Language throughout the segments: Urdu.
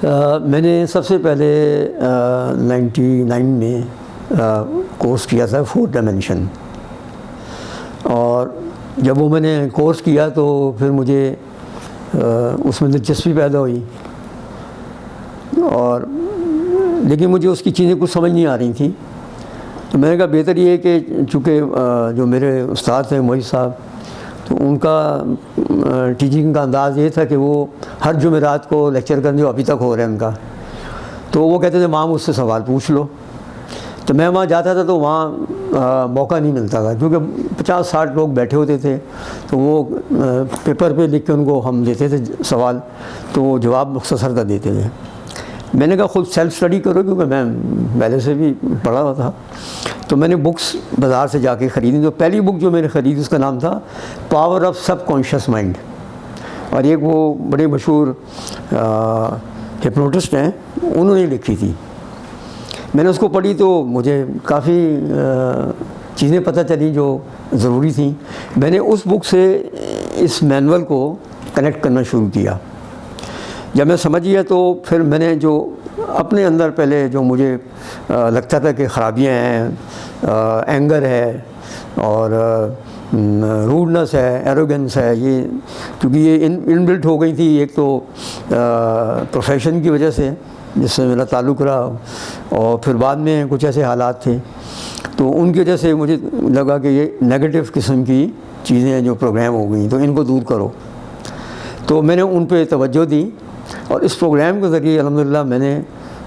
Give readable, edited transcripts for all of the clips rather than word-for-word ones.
میں نے سب سے پہلے 99 میں کورس کیا تھا 4 ڈائمینشن، اور جب وہ میں نے کورس کیا تو پھر مجھے اس میں دلچسپی پیدا ہوئی، اور لیکن مجھے اس کی چیزیں کچھ سمجھ نہیں آ رہی تھیں، تو میں نے کہا بہتر یہ ہے کہ چونکہ جو میرے استاد تھے محیط صاحب، تو ان کا ٹیچنگ کا انداز یہ تھا کہ وہ ہر جمعرات کو لیکچر کرنے جو ابھی تک ہو رہے ہیں ان کا، تو وہ کہتے تھے ماں مجھ سے سوال پوچھ لو، تو میں وہاں جاتا تھا تو وہاں موقع نہیں ملتا تھا، کیونکہ 50-60 لوگ بیٹھے ہوتے تھے، تو وہ پیپر پہ لکھ کے ان کو ہم دیتے تھے سوال، تو وہ جواب مختصر کر دیتے تھے۔ میں نے کہا خود سیلف اسٹڈی کرو، کیونکہ میں پہلے سے بھی پڑھا ہوا تھا، تو میں نے بکس بازار سے جا کے خریدی۔ تو پہلی بک جو میں نے خریدی اس کا نام تھا power of sub conscious mind, اور ایک وہ بڑے مشہور ہپنوٹسٹ ہیں، انہوں نے لکھی تھی۔ میں نے اس کو پڑھی تو مجھے کافی چیزیں پتہ چلی جو ضروری تھیں۔ میں نے اس بک سے اس مینول کو کنیکٹ کرنا شروع کیا۔ جب میں سمجھ گیا تو پھر میں نے جو اپنے اندر پہلے جو مجھے لگتا تھا کہ خرابیاں ہیں، اینگر ہے اور روڈنس ہے، ایروگنس ہے، یہ کیونکہ یہ ان بلٹ ہو گئی تھی، ایک تو پروفیشن کی وجہ سے جس سے میرا تعلق رہا، اور پھر بعد میں کچھ ایسے حالات تھے، تو ان کی وجہ سے مجھے لگا کہ یہ نیگیٹو قسم کی چیزیں جو پروگرام ہو گئیں، تو ان کو دور کرو۔ تو میں نے ان پہ توجہ دی، اور اس پروگرام کے ذریعے الحمدللہ میں نے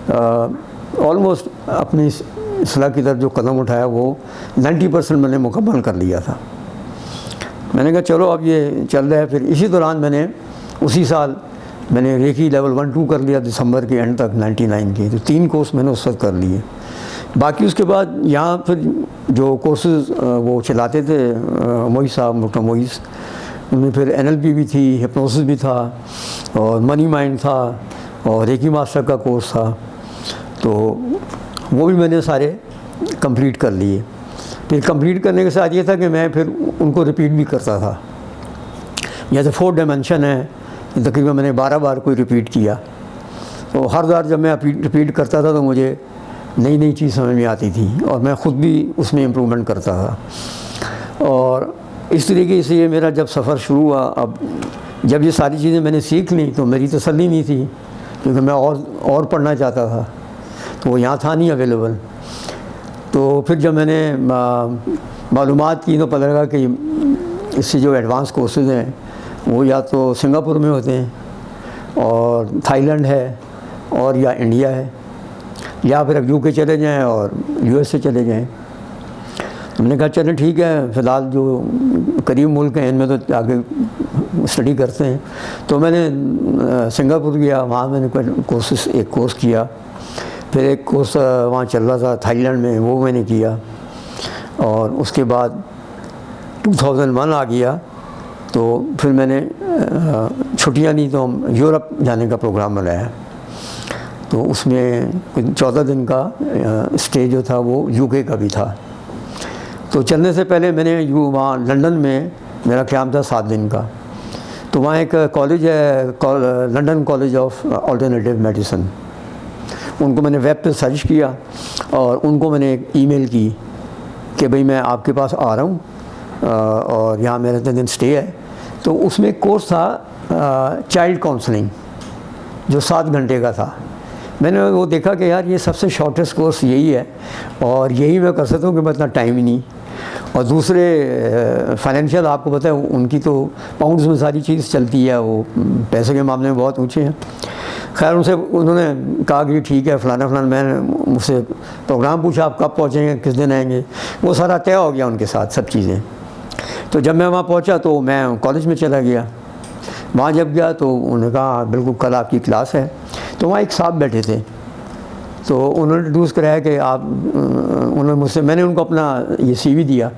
آلموسٹ اپنی اصلاح کی طرف جو قدم اٹھایا وہ 90% میں نے مکمل کر لیا تھا۔ میں نے کہا چلو اب یہ چل رہا ہے۔ پھر اسی دوران میں نے اسی سال میں نے ریکی لیول 1-2 کر لیا، دسمبر کے اینڈ تک 99 کی، تو 3 کورس میں نے اس وقت کر لیے۔ باقی اس کے بعد یہاں پھر جو کورسز وہ چلاتے تھے محیط صاحب، ڈاکٹر محیط، ان میں پھر NLP بھی تھی، ہپنوسس بھی تھا، اور منی مائنڈ تھا، اور ریکی ماسٹر کا کورس تھا، تو وہ بھی میں نے سارے کمپلیٹ کر لیے۔ پھر کمپلیٹ کرنے کے ساتھ یہ تھا کہ میں پھر ان کو ریپیٹ بھی کرتا تھا۔ جیسے 4 ڈائمینشن ہے، تقریباً میں نے 12 بار کوئی ریپیٹ کیا، تو ہر بار جب میں ریپیٹ کرتا تھا تو مجھے نئی نئی چیز سمجھ میں آتی تھی، اور میں خود بھی اس میں امپرومنٹ کرتا تھا۔ اور اس طریقے سے یہ میرا جب سفر شروع ہوا، اب جب یہ ساری چیزیں میں نے سیکھ لیں تو میری تسلی نہیں تھی، کیونکہ میں اور پڑھنا چاہتا تھا، تو وہ یہاں تھا نہیں اویلیبل۔ تو پھر جب میں نے معلومات کی تو پتہ لگا کہ اس سے جو ایڈوانس کورسز ہیں وہ یا تو سنگاپور میں ہوتے ہیں، اور تھائی لینڈ ہے، اور یا انڈیا ہے، یا پھر اب UK چلے جائیں اور USA چلے جائیں۔ ہم نے کہا چلیں ٹھیک ہے، فی الحال جو قریب ملک ہیں ان میں تو آگے اسٹڈی کرتے ہیں۔ تو میں نے سنگاپور گیا، وہاں میں نے ایک کورس کیا، پھر ایک کورس وہاں چل رہا تھا تھائی لینڈ میں، وہ میں نے کیا، اور اس کے بعد 2001 آ گیا، تو پھر میں نے چھٹیاں لی تو ہم یورپ جانے کا پروگرام بنایا، تو اس میں 14 دن کا اسٹے جو تھا وہ UK کا بھی تھا۔ تو چلنے سے پہلے میں نے وہاں لنڈن میں میرا قیام تھا 7 دن کا، تو وہاں ایک کالج ہے London college of alternative medicine, ان کو میں نے ویب پہ سرچ کیا، اور ان کو میں نے ایک ای میل کی کہ بھئی میں آپ کے پاس آ رہا ہوں، اور یہاں میرا 3 دن اسٹے ہے۔ تو اس میں ایک کورس تھا چائلڈ کاؤنسلنگ جو 7 گھنٹے کا تھا۔ میں نے وہ دیکھا کہ یار یہ سب سے شارٹیسٹ کورس یہی ہے، اور یہی میں کر سکتا ہوں کہ میں اتنا ٹائم ہی نہیں، اور دوسرے فائنینشیل آپ کو پتہ ہے ان کی تو پاؤنڈز میں ساری چیز چلتی ہے، وہ پیسے کے معاملے میں بہت اونچے ہیں۔ خیر انہوں نے کہا کہ ٹھیک ہے فلانا فلانا، میں نے مجھ سے پروگرام پوچھا آپ کب پہنچیں گے، کس دن آئیں گے، وہ سارا طے ہو گیا ان کے ساتھ سب چیزیں۔ تو جب میں وہاں پہنچا تو میں کالج میں چلا گیا، وہاں جب گیا تو انہوں نے کہا بالکل کل آپ کی کلاس ہے۔ تو وہاں ایک صاحب بیٹھے تھے، تو انہوں نے انٹروڈیوس کرایا کہ انہوں نے مجھ سے، میں نے ان کو اپنا یہ CV دیا،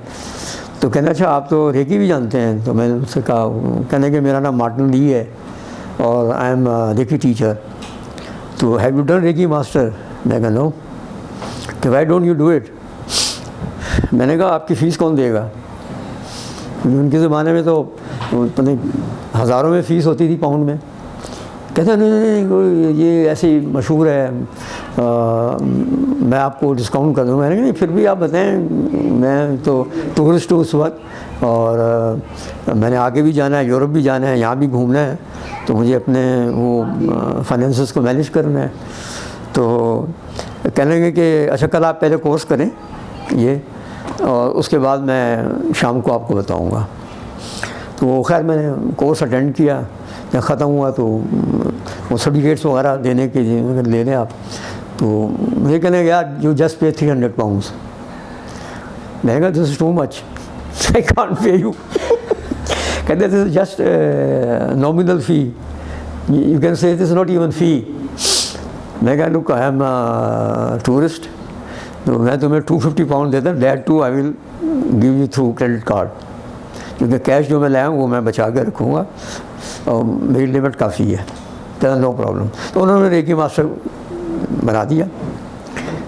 تو کہنا اچھا آپ تو ریکی بھی جانتے ہیں؟ تو میں نے ان سے کہا، کہنے کہ میرا نام مارٹن لی ہے اور آئی ایم ریکی ٹیچر، تو ہیو یو ڈن ریکی ماسٹر؟ میں کہا نو۔ کہ why don't you do it? میں نے کہا آپ کی فیس کون دے گا؟ ان کے زمانے میں تو پتہ نہیں ہزاروں میں فیس ہوتی تھی پاؤنڈ میں۔ کہتے ہیں نہیں یہ ایسی مشہور ہے میں آپ کو ڈسکاؤنٹ کر دوں. میں نے کہا نہیں پھر بھی آپ بتائیں, میں تو ٹورسٹ ہوں اس وقت, اور میں نے آگے بھی جانا ہے, یورپ بھی جانا ہے, یہاں بھی گھومنا ہے, تو مجھے اپنے وہ فائنینسز کو مینیج کرنا ہے. تو کہنے لگے کہ اچھا کل آپ پہلے کورس کریں یہ, اور اس کے بعد میں شام کو آپ کو بتاؤں گا. تو خیر میں نے کورس اٹینڈ کیا, جب ختم ہوا تو وہ سرٹیفکیٹس وغیرہ دینے کے لیے لے لیں آپ. تو مجھے کہنے لگے یار یو جسٹ پے 300 pounds. میں نے کہا this is too much, I can't pay you. کہتے this is just nominal fee, you can say this is not even فی. میں کہا لک آئی ایم ٹورسٹ, تو میں تمہیں 250 pounds دیتا ہوں, that to I will give you through credit card, کیونکہ کیش جو میں لایا ہوں وہ میں بچا کے رکھوں گا اور میری لمٹ کافی ہے. کہتا نو پرابلم. تو انہوں نے ریکی ماسٹر بنا دیا,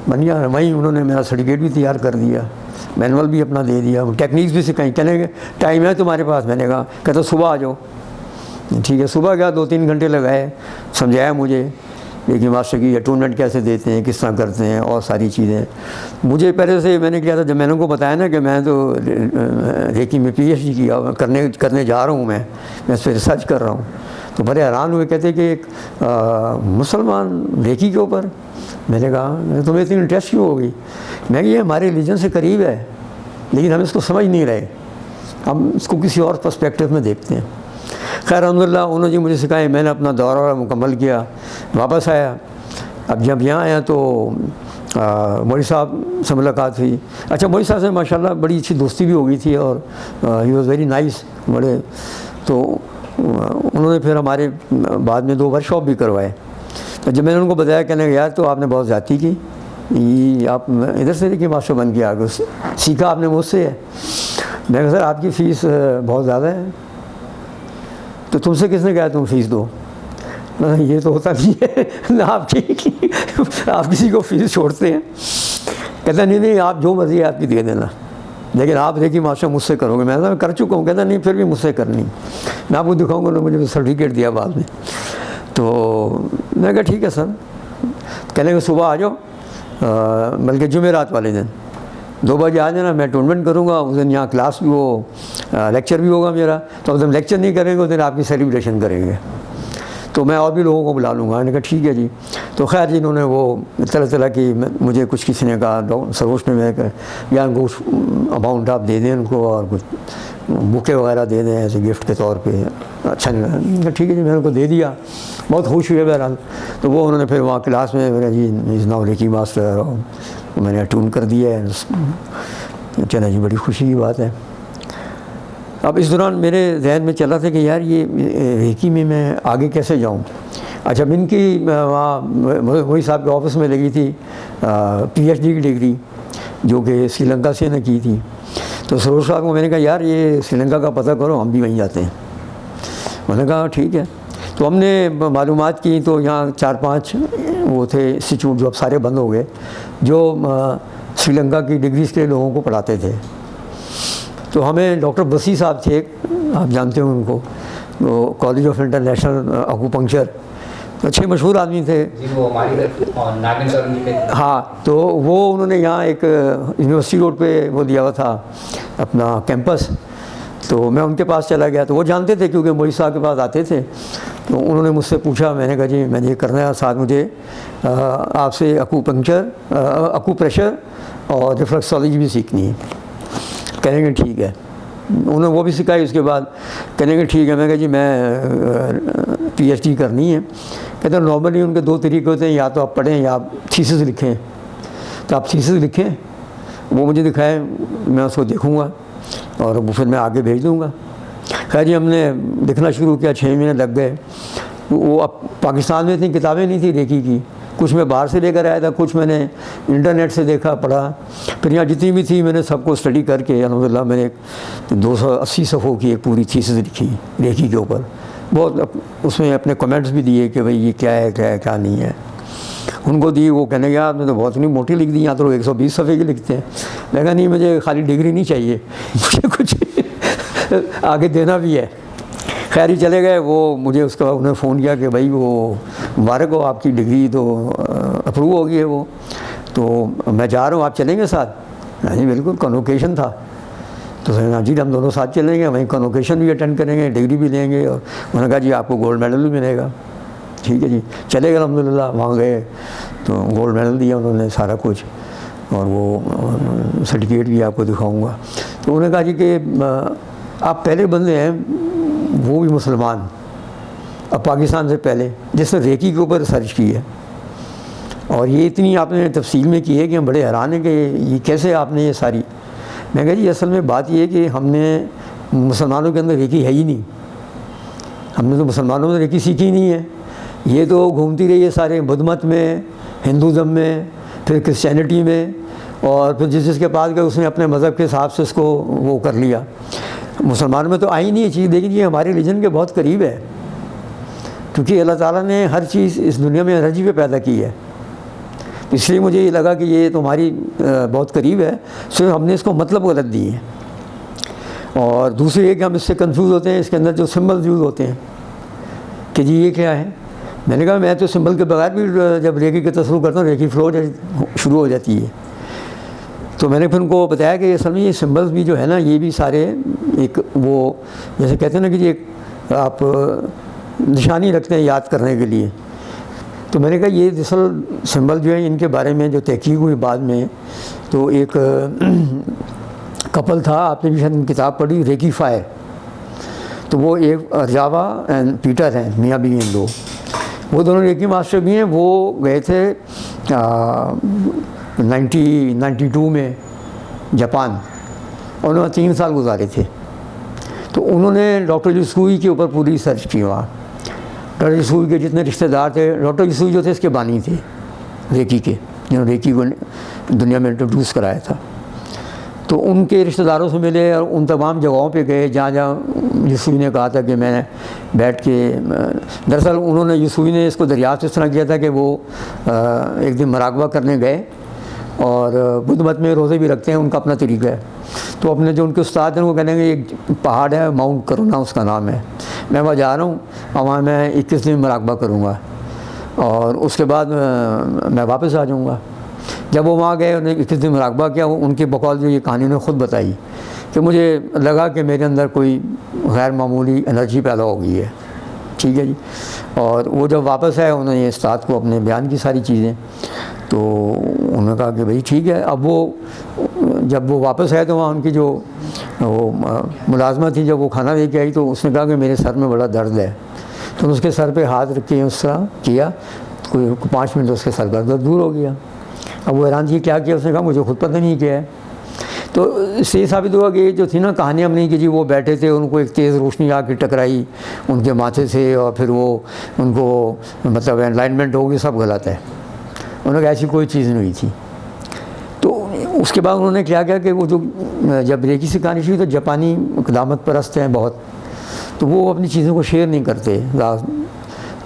بن گیا. وہیں انہوں نے میرا سرٹیفکیٹ بھی تیار کر دیا, مینول بھی اپنا دے دیا, ٹیکنیکس بھی سکھائیں. کہنے گے ٹائم ہے تمہارے پاس؟ میں نے کہا کہتا صبح آ جاؤ. ٹھیک ہے, صبح گیا, 2-3 گھنٹے لگائے, سمجھایا مجھے ریکی ماسٹر کی اٹونمنٹ کیسے دیتے ہیں, کس طرح کرتے ہیں, اور ساری چیزیں. مجھے پہلے سے میں نے کیا تھا, جب میں نے ان کو بتایا نا کہ میں تو ریکی میں PhD کیا کرنے جا رہا ہوں, میں اس پہ ریسرچ کر رہا ہوں, تو بڑے حیران ہوئے. کہتے کہ ایک مسلمان ریکی کے اوپر. میں نے کہا تمہیں اتنی انٹرسٹ کیوں ہوگی؟ میں کہ یہ ہمارے ریلیجن سے قریب ہے, لیکن ہم اس کو سمجھ نہیں رہے, ہم اس کو کسی اور پرسپیکٹو میں دیکھتے ہیں. خیر الحمدللہ انہوں نے مجھے سکھایا, میں نے اپنا دورہ مکمل کیا, واپس آیا. اب جب یہاں آیا تو مولوی صاحب سے ملاقات ہوئی. اچھا مولوی صاحب سے ماشاءاللہ بڑی اچھی دوستی بھی ہو گئی تھی, اور ہی واز ویری نائس بڑے. تو انہوں نے پھر ہمارے بعد میں 2 ورکشاپ بھی کروائے. تو جب میں نے ان کو بتایا, کہنے کہ یار تو آپ نے بہت زیادتی کی, آپ ادھر سے ریکی ماسٹر بن کے آگے سیکھا آپ نے مجھ سے ہے. میں کہا سر آپ کی فیس بہت زیادہ ہے. تو تم سے کس نے کہا تم فیس دو؟ یہ تو ہوتا نہیں ہے نہ, آپ کسی کو فیس چھوڑتے ہیں. کہتا نہیں آپ جو مرضی ہے آپ کی دے دینا, لیکن آپ ریکی ماسٹر مجھ سے کرو گے. میں کر چکا ہوں. کہتا نہیں پھر بھی مجھ سے کرنی, میں آپ کو دکھاؤں گا. انہوں نے مجھے سرٹیفکیٹ دیا بعد میں. تو میں کہا ٹھیک ہے سر. کہنے کہ صبح آ جاؤ, بلکہ جمعرات والے دن 2 بجے آ جانا, میں ٹورنامنٹ کروں گا اس دن. یہاں کلاس بھی وہ لیکچر بھی ہوگا میرا, تو اب ہم لیکچر نہیں کریں گے اس دن, آپ کی سیلیبریشن کریں گے, تو میں اور بھی لوگوں کو بلا لوں گا. میں نے کہا ٹھیک ہے جی. تو خیر جی انہوں نے وہ طرح کی مجھے کچھ کسی نے کہا سروش نے, میں یا ان کو اماؤنٹ آپ دے دیں ان کو, اور کچھ بکے وغیرہ دے دیں ایسے گفٹ کے طور پہ. اچھا نہیں, ٹھیک ہے جی. میں نے ان کو دے دیا, بہت خوش ہوئے بہرحال. تو وہ انہوں نے پھر وہاں کلاس میں میرا جی از ناؤ ریکی ماسٹر, اور میں نے اٹون کر دیا ہے. چلا جی بڑی خوشی کی بات ہے. اب اس دوران میرے ذہن میں چلا تھا کہ یار یہ ریکی میں آگے کیسے جاؤں. اچھا ان کی وہاں وہی صاحب کے آفس میں لگی تھی PhD کی ڈگری, جو کہ سری لنکا سے نے کی تھی. تو سروش صاحب کو میں نے کہا یار یہ سری لنکا کا پتہ کرو, ہم بھی وہیں جاتے ہیں. میں نے کہا ٹھیک ہے. تو ہم نے معلومات کی, تو یہاں 4-5 وہ تھے انسٹیٹیوٹ جو اب سارے بند ہو گئے, جو سری لنکا کی ڈگریز کے لوگوں کو پڑھاتے تھے. تو ہمیں ڈاکٹر بسی صاحب تھے, آپ جانتے ہوں ان کو, وہ کالج آف انٹرنیشنل اکوپنکچر, اچھے مشہور آدمی تھے. ہاں, تو وہ انہوں نے یہاں ایک یونیورسٹی روڈ پہ وہ دیا ہوا تھا اپنا کیمپس. تو میں ان کے پاس چلا گیا, تو وہ جانتے تھے کیونکہ مولوی صاحب کے پاس آتے تھے. تو انہوں نے مجھ سے پوچھا, میں نے کہا جی میں نے یہ کرنا ہے, ساتھ مجھے آپ سے اکو پریشر اور ریفلیکسالوجی بھی سیکھنی ہے. کہنے کہ ٹھیک ہے. انہوں نے وہ بھی سکھائی. اس کے بعد کہنے کہ ٹھیک ہے. میں کہا جی میں PhD کرنی ہے. کہتے ہیں نارملی ان کے 2 طریقے ہوتے ہیں, یا تو آپ پڑھیں یا آپ تھیسس لکھیں. تو آپ تھیسس لکھیں, وہ مجھے دکھائیں, میں اس کو دیکھوں گا اور وہ پھر میں آگے بھیج دوں گا. خیر جی ہم نے لکھنا شروع کیا, 6 مہینے لگ گئے. وہ اب پاکستان میں اتنی کتابیں نہیں تھیں ریکی کی, کچھ میں باہر سے لے کر آیا تھا, کچھ میں نے انٹرنیٹ سے دیکھا پڑھا. پھر یہاں جتنی بھی تھی میں نے سب کو اسٹڈی کر کے الحمدللہ میں نے 280 صفحوں کی ایک پوری تھیسس لکھی ریکی کے اوپر. بہت اس میں اپنے کمنٹس بھی دیے کہ بھئی یہ کیا ہے کیا نہیں ہے. ان کو دی, وہ کہنے گیا آپ نے تو بہت نہیں موٹی لکھ دی, یہاں تو 120 صفحے کی لکھتے ہیں. میں کہا نہیں مجھے خالی ڈگری نہیں چاہیے, مجھے کچھ آگے دینا بھی ہے. خیر ہی چلے گئے وہ. مجھے اس کا انہوں نے فون کیا کہ بھائی وہ مبارک ہو آپ کی ڈگری تو اپروو ہو گئی ہے وہ, تو میں جا رہا ہوں آپ چلیں گے ساتھ؟ جی بالکل, کنوکیشن تھا تو جی ہم دونوں ساتھ چلیں گے, وہیں کنوکیشن بھی اٹینڈ کریں گے, ڈگری بھی لیں گے, اور انہوں نے کہا جی آپ کو گولڈ میڈل بھی ملے گا. ٹھیک ہے جی, چلے گئے الحمدللہ. وہاں گئے تو گولڈ میڈل دیا انہوں نے سارا کچھ, اور وہ سرٹیفکیٹ بھی آپ کو دکھاؤں گا. تو انہوں نے کہا جی کہ آپ پہلے بندے ہیں وہ بھی مسلمان اب پاکستان سے پہلے جس نے ریکی کے اوپر ریسرچ کی ہے, اور یہ اتنی آپ نے تفصیل میں کی ہے کہ ہم بڑے حیران ہیں کہ یہ کیسے آپ نے یہ ساری. میں کہا جی اصل میں بات یہ ہے کہ ہم نے مسلمانوں کے اندر ریکی ہے ہی نہیں, ہم نے تو مسلمانوں میں ریکی سیکھی نہیں ہے. یہ تو گھومتی رہی ہے سارے بدھ مت میں, ہندوازم میں, پھر کرسچینٹی میں, اور پھر جس کے پاس گئے اس نے اپنے مذہب کے حساب سے اس کو وہ کر لیا. مسلمانوں میں تو آئی نہیں یہ چیز, لیکن یہ ہمارے ریلیجن کے بہت قریب ہے, کیونکہ اللہ تعالیٰ نے ہر چیز اس دنیا میں انرجی پہ پیدا کی ہے. اس لیے مجھے یہ لگا کہ یہ تمہاری بہت قریب ہے, صرف ہم نے اس کو مطلب غلط دی ہے. اور دوسری یہ کہ ہم اس سے کنفیوز ہوتے ہیں, اس کے اندر جو سمبلز یوز ہوتے ہیں کہ جی یہ کیا ہے. میں نے کہا میں تو سمبل کے بغیر بھی جب ریکی کا تصور کرتا ہوں ریکی فلو شروع ہو جاتی ہے. تو میں نے پھر ان کو بتایا کہ اصل میں یہ سمبلز بھی جو ہے نا یہ بھی سارے ایک وہ جیسے کہتے ہیں نا کہ ایک آپ نشانی رکھتے ہیں یاد کرنے کے لیے. تو میں نے کہا یہ دراصل سمبل جو ہیں ان کے بارے میں جو تحقیق ہوئی بعد میں, تو ایک کپل تھا, آپ نے بھی شاید کتاب پڑھی ریکی فائر, تو وہ ایک رجاوا اینڈ پیٹر ہیں, میاں بیوی ہیں دو, وہ دونوں ریکی ماسٹر بھی ہیں. وہ گئے تھے 1992 میں جاپان, انہوں نے 3 سال گزارے تھے. تو انہوں نے ڈاکٹر یسوئی کے اوپر پوری ریسرچ کی. وہاں ڈاکٹر یسوئی کے جتنے رشتہ دار تھے, ڈاکٹر یسوئی جو تھے اس کے بانی تھے ریکی کے, جنہوں نے ریکی کو دنیا میں انٹروڈیوس کرایا تھا. تو ان کے رشتہ داروں سے ملے اور ان تمام جگہوں پہ گئے جہاں جہاں یسوئی نے کہا تھا کہ میں بیٹھ کے. دراصل انہوں نے یسوئی نے اس کو دریافت اس طرح کیا تھا کہ وہ ایک دن مراقبہ کرنے گئے, اور بدھ مت میں روزے بھی رکھتے ہیں, ان کا اپنا طریقہ ہے. تو اپنے جو ان کے استاد ہیں وہ کہنے گے ایک پہاڑ ہے ماؤنٹ کرونا اس کا نام ہے, میں وہاں جا رہا ہوں, اور وہاں میں 21 دن مراقبہ کروں گا, اور اس کے بعد میں واپس آ جاؤں گا. جب وہ وہاں گئے, انہوں نے 21 دن مراقبہ کیا. ان کے بقول جو یہ کہانی انہوں نے خود بتائی کہ مجھے لگا کہ میرے اندر کوئی غیر معمولی انرجی پیدا ہو گئی ہے. ٹھیک ہے جی. اور وہ جب واپس آئے انہوں نے استاد کو اپنے بیان کی ساری چیزیں, تو انہوں نے کہا کہ بھائی ٹھیک ہے. اب وہ جب وہ واپس آئے تو وہاں ان کی جو وہ ملازمہ تھی, جب وہ کھانا لے کے آئی تو اس نے کہا کہ میرے سر میں بڑا درد ہے. تو اس کے سر پہ ہاتھ رکھ کے اس طرح کیا, کوئی 5 منٹ اس کے سر کا درد دور ہو گیا. اب وہ حیران تھی کیا کیا, اس نے کہا مجھے خود پتہ نہیں کیا ہے. تو اس سے یہ ثابت ہوا کہ جو تھی نا کہانی ہم نے کہ جی وہ بیٹھے تھے, ان کو ایک تیز روشنی آ کے ٹکرائی ان کے ماتھے سے, اور پھر وہ ان کو مطلب انلائنمنٹ ہوگی, سب غلط ہے. انہوں نے کہا ایسی کوئی چیز نہیں ہوئی تھی. تو اس کے بعد انہوں نے کیا کہ وہ جو جب ریکی سے کہانی شروع تو جاپانی قدامت پرست ہیں بہت, تو وہ اپنی چیزوں کو شیئر نہیں کرتے.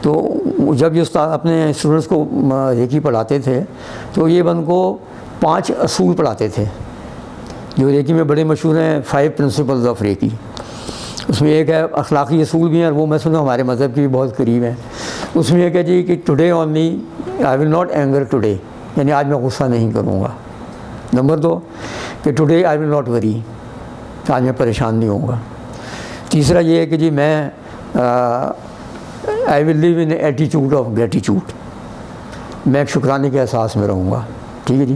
تو جب یہ استاد اپنے اسٹوڈنٹس کو ریکی پڑھاتے تھے تو یہ ان کو 5 اصول پڑھاتے تھے جو ریکی میں بڑے مشہور ہیں, 5 پرنسپلز آف ریکی. اس میں ایک ہے اخلاقی اصول بھی ہیں, اور وہ میں سنوں ہمارے مذہب کے بھی بہت قریب ہیں. اس میں ایک ہے جی کہ today only I will not anger today, یعنی آج میں غصہ نہیں کروں گا. نمبر 2 کہ today I will not worry, آج میں پریشان نہیں ہوں گا. تیسرا یہ ہے کہ جی میں آئی ول لیو ان ایٹیچیوڈ آف گریٹیچیوڈ, میں ایک شکرانے کے احساس میں رہوں گا. ٹھیک ہے جی.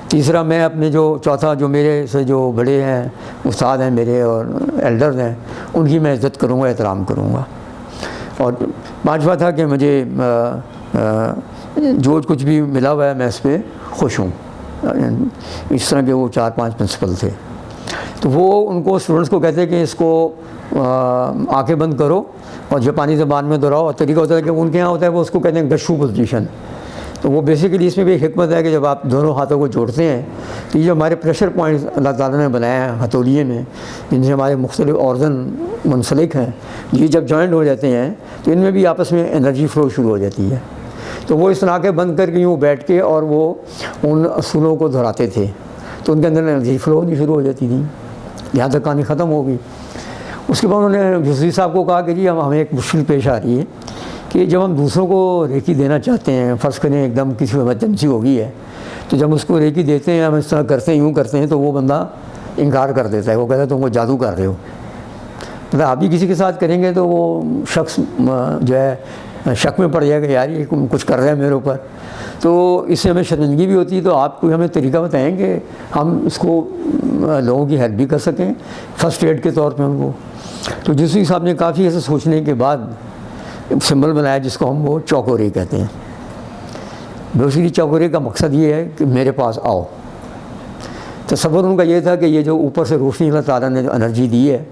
تیسرا میں اپنے جو چوتھا جو میرے سے جو بڑے ہیں استاد ہیں میرے اور ایلڈرز ہیں ان کی میں عزت کروں گا, احترام کروں گا. اور 5واں تھا کہ مجھے جو کچھ بھی ملا ہوا ہے میں اس پہ خوش ہوں. اس طرح کے وہ 4-5 پرنسپل تھے. تو وہ ان کو اسٹوڈنٹس کو کہتے ہیں کہ اس کو آنکھیں بند کرو اور جاپانی زبان میں دہراؤ. اور طریقہ ہوتا ہے کہ ان کے یہاں ہوتا ہے وہ اس کو کہتے ہیں گشو پوزیشن. تو وہ بیسیکلی اس میں بھی ایک حکمت ہے کہ جب آپ دونوں ہاتھوں کو جوڑتے ہیں تو یہ جو ہمارے پریشر پوائنٹس اللہ تعالیٰ نے بنایا ہے ہتھولیے میں, جن سے ہمارے مختلف آرگن منسلک ہیں, یہ جب جوائنٹ ہو جاتے ہیں تو ان میں بھی آپس میں انرجی فلو شروع ہو جاتی ہے. تو وہ اس طرح کے بند کر کے یوں بیٹھ کے اور وہ ان اصولوں کو دہراتے تھے, تو ان کے اندر انرجی فلو ہونی شروع ہو جاتی تھی, یہاں تک کہانی ختم ہو گئی. اس کے بعد انہوں نے یوسفی صاحب کو کہا کہ جی ہمیں ایک مشکل پیش آ رہی ہے کہ جب ہم دوسروں کو ریکی دینا چاہتے ہیں، فرض کریں ایک دم کسی کو ایمرجنسی ہو گئی ہے، تو جب اس کو ریکی دیتے ہیں، ہم اس طرح کرتے ہیں، یوں کرتے ہیں، تو وہ بندہ انکار کر دیتا ہے، وہ کہتا ہے تم کو جادو کر رہے ہو. مطلب آپ بھی کسی کے ساتھ کریں گے تو وہ شخص جو ہے شک میں پڑ جائے گا، یار یہ کچھ کر رہا ہے میرے اوپر. تو اس سے ہمیں شرمندگی بھی ہوتی ہے. تو آپ کو ہمیں طریقہ بتائیں کہ ہم اس کو لوگوں کی ہیلپ بھی کر سکیں فرسٹ ایڈ کے طور پہ ان کو. تو یوسفی صاحب نے کافی ایسے سوچنے کے بعد سمبل بنایا جس کو ہم وہ چوکورے کہتے ہیں. بیسیکلی چوکورے کا مقصد یہ ہے کہ میرے پاس آؤ. تصور ان کا یہ تھا کہ یہ جو اوپر سے روشنی اللہ تعالیٰ نے جو انرجی دی ہے،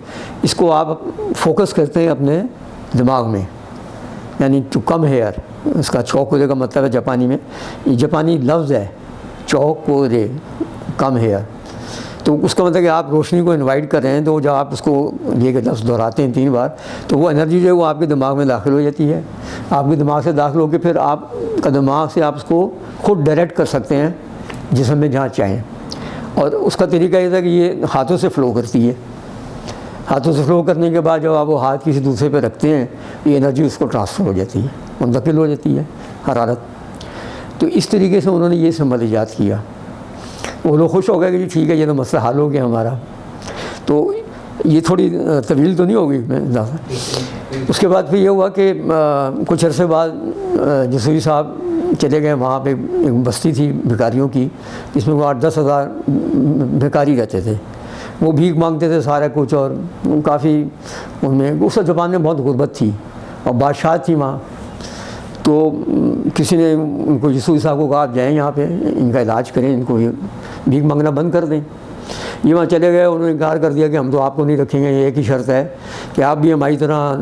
اس کو آپ فوکس کرتے ہیں اپنے دماغ میں، یعنی ٹو کم ہیئر. اس کا چوکورے کا مطلب ہے جاپانی میں، یہ جاپانی لفظ ہے چوکورے، کم ہیئر. تو اس کا مطلب کہ آپ روشنی کو انوائٹ کر رہے ہیں، تو جب آپ اس کو یہ لفظ دہراتے ہیں 3 بار، تو وہ انرجی جو ہے وہ آپ کے دماغ میں داخل ہو جاتی ہے. آپ کے دماغ سے داخل ہو کے پھر آپ کا دماغ سے آپ اس کو خود ڈائریکٹ کر سکتے ہیں جسم میں جہاں چاہیں. اور اس کا طریقہ یہ تھا کہ یہ ہاتھوں سے فلو کرتی ہے. ہاتھوں سے فلو کرنے کے بعد جب آپ وہ ہاتھ کسی دوسرے پہ رکھتے ہیں، یہ انرجی اس کو ٹرانسفر ہو جاتی ہے، منتقل ہو جاتی ہے حرارت. تو اس طریقے سے انہوں نے یہ سمبل ایجاد کیا. وہ لوگ خوش ہو گئے کہ جی ٹھیک ہے، یہ تو مسئلہ حل ہو گیا ہمارا. تو یہ تھوڑی طویل تو نہیں ہوگی زیادہ. اس کے بعد پھر یہ ہوا کہ کچھ عرصے بعد یوسفی صاحب چلے گئے. وہاں پہ ایک بستی تھی بھکاریوں کی، جس میں وہ 8-10 ہزار بھکاری رہتے تھے. وہ بھیک مانگتے تھے سارا کچھ، اور کافی ان میں اس زبان میں بہت غربت تھی اور بادشاہ تھی وہاں. تو کسی نے ان کو یوسفی صاحب کو کہا آپ جائیں یہاں پہ، ان کا علاج کریں، ان کو یہ بھیک مانگنا بند کر دیں. یہ وہاں چلے گئے. انہوں نے انکار کر دیا کہ ہم تو آپ کو نہیں رکھیں گے، یہ ایک ہی شرط ہے کہ آپ بھی ہماری طرح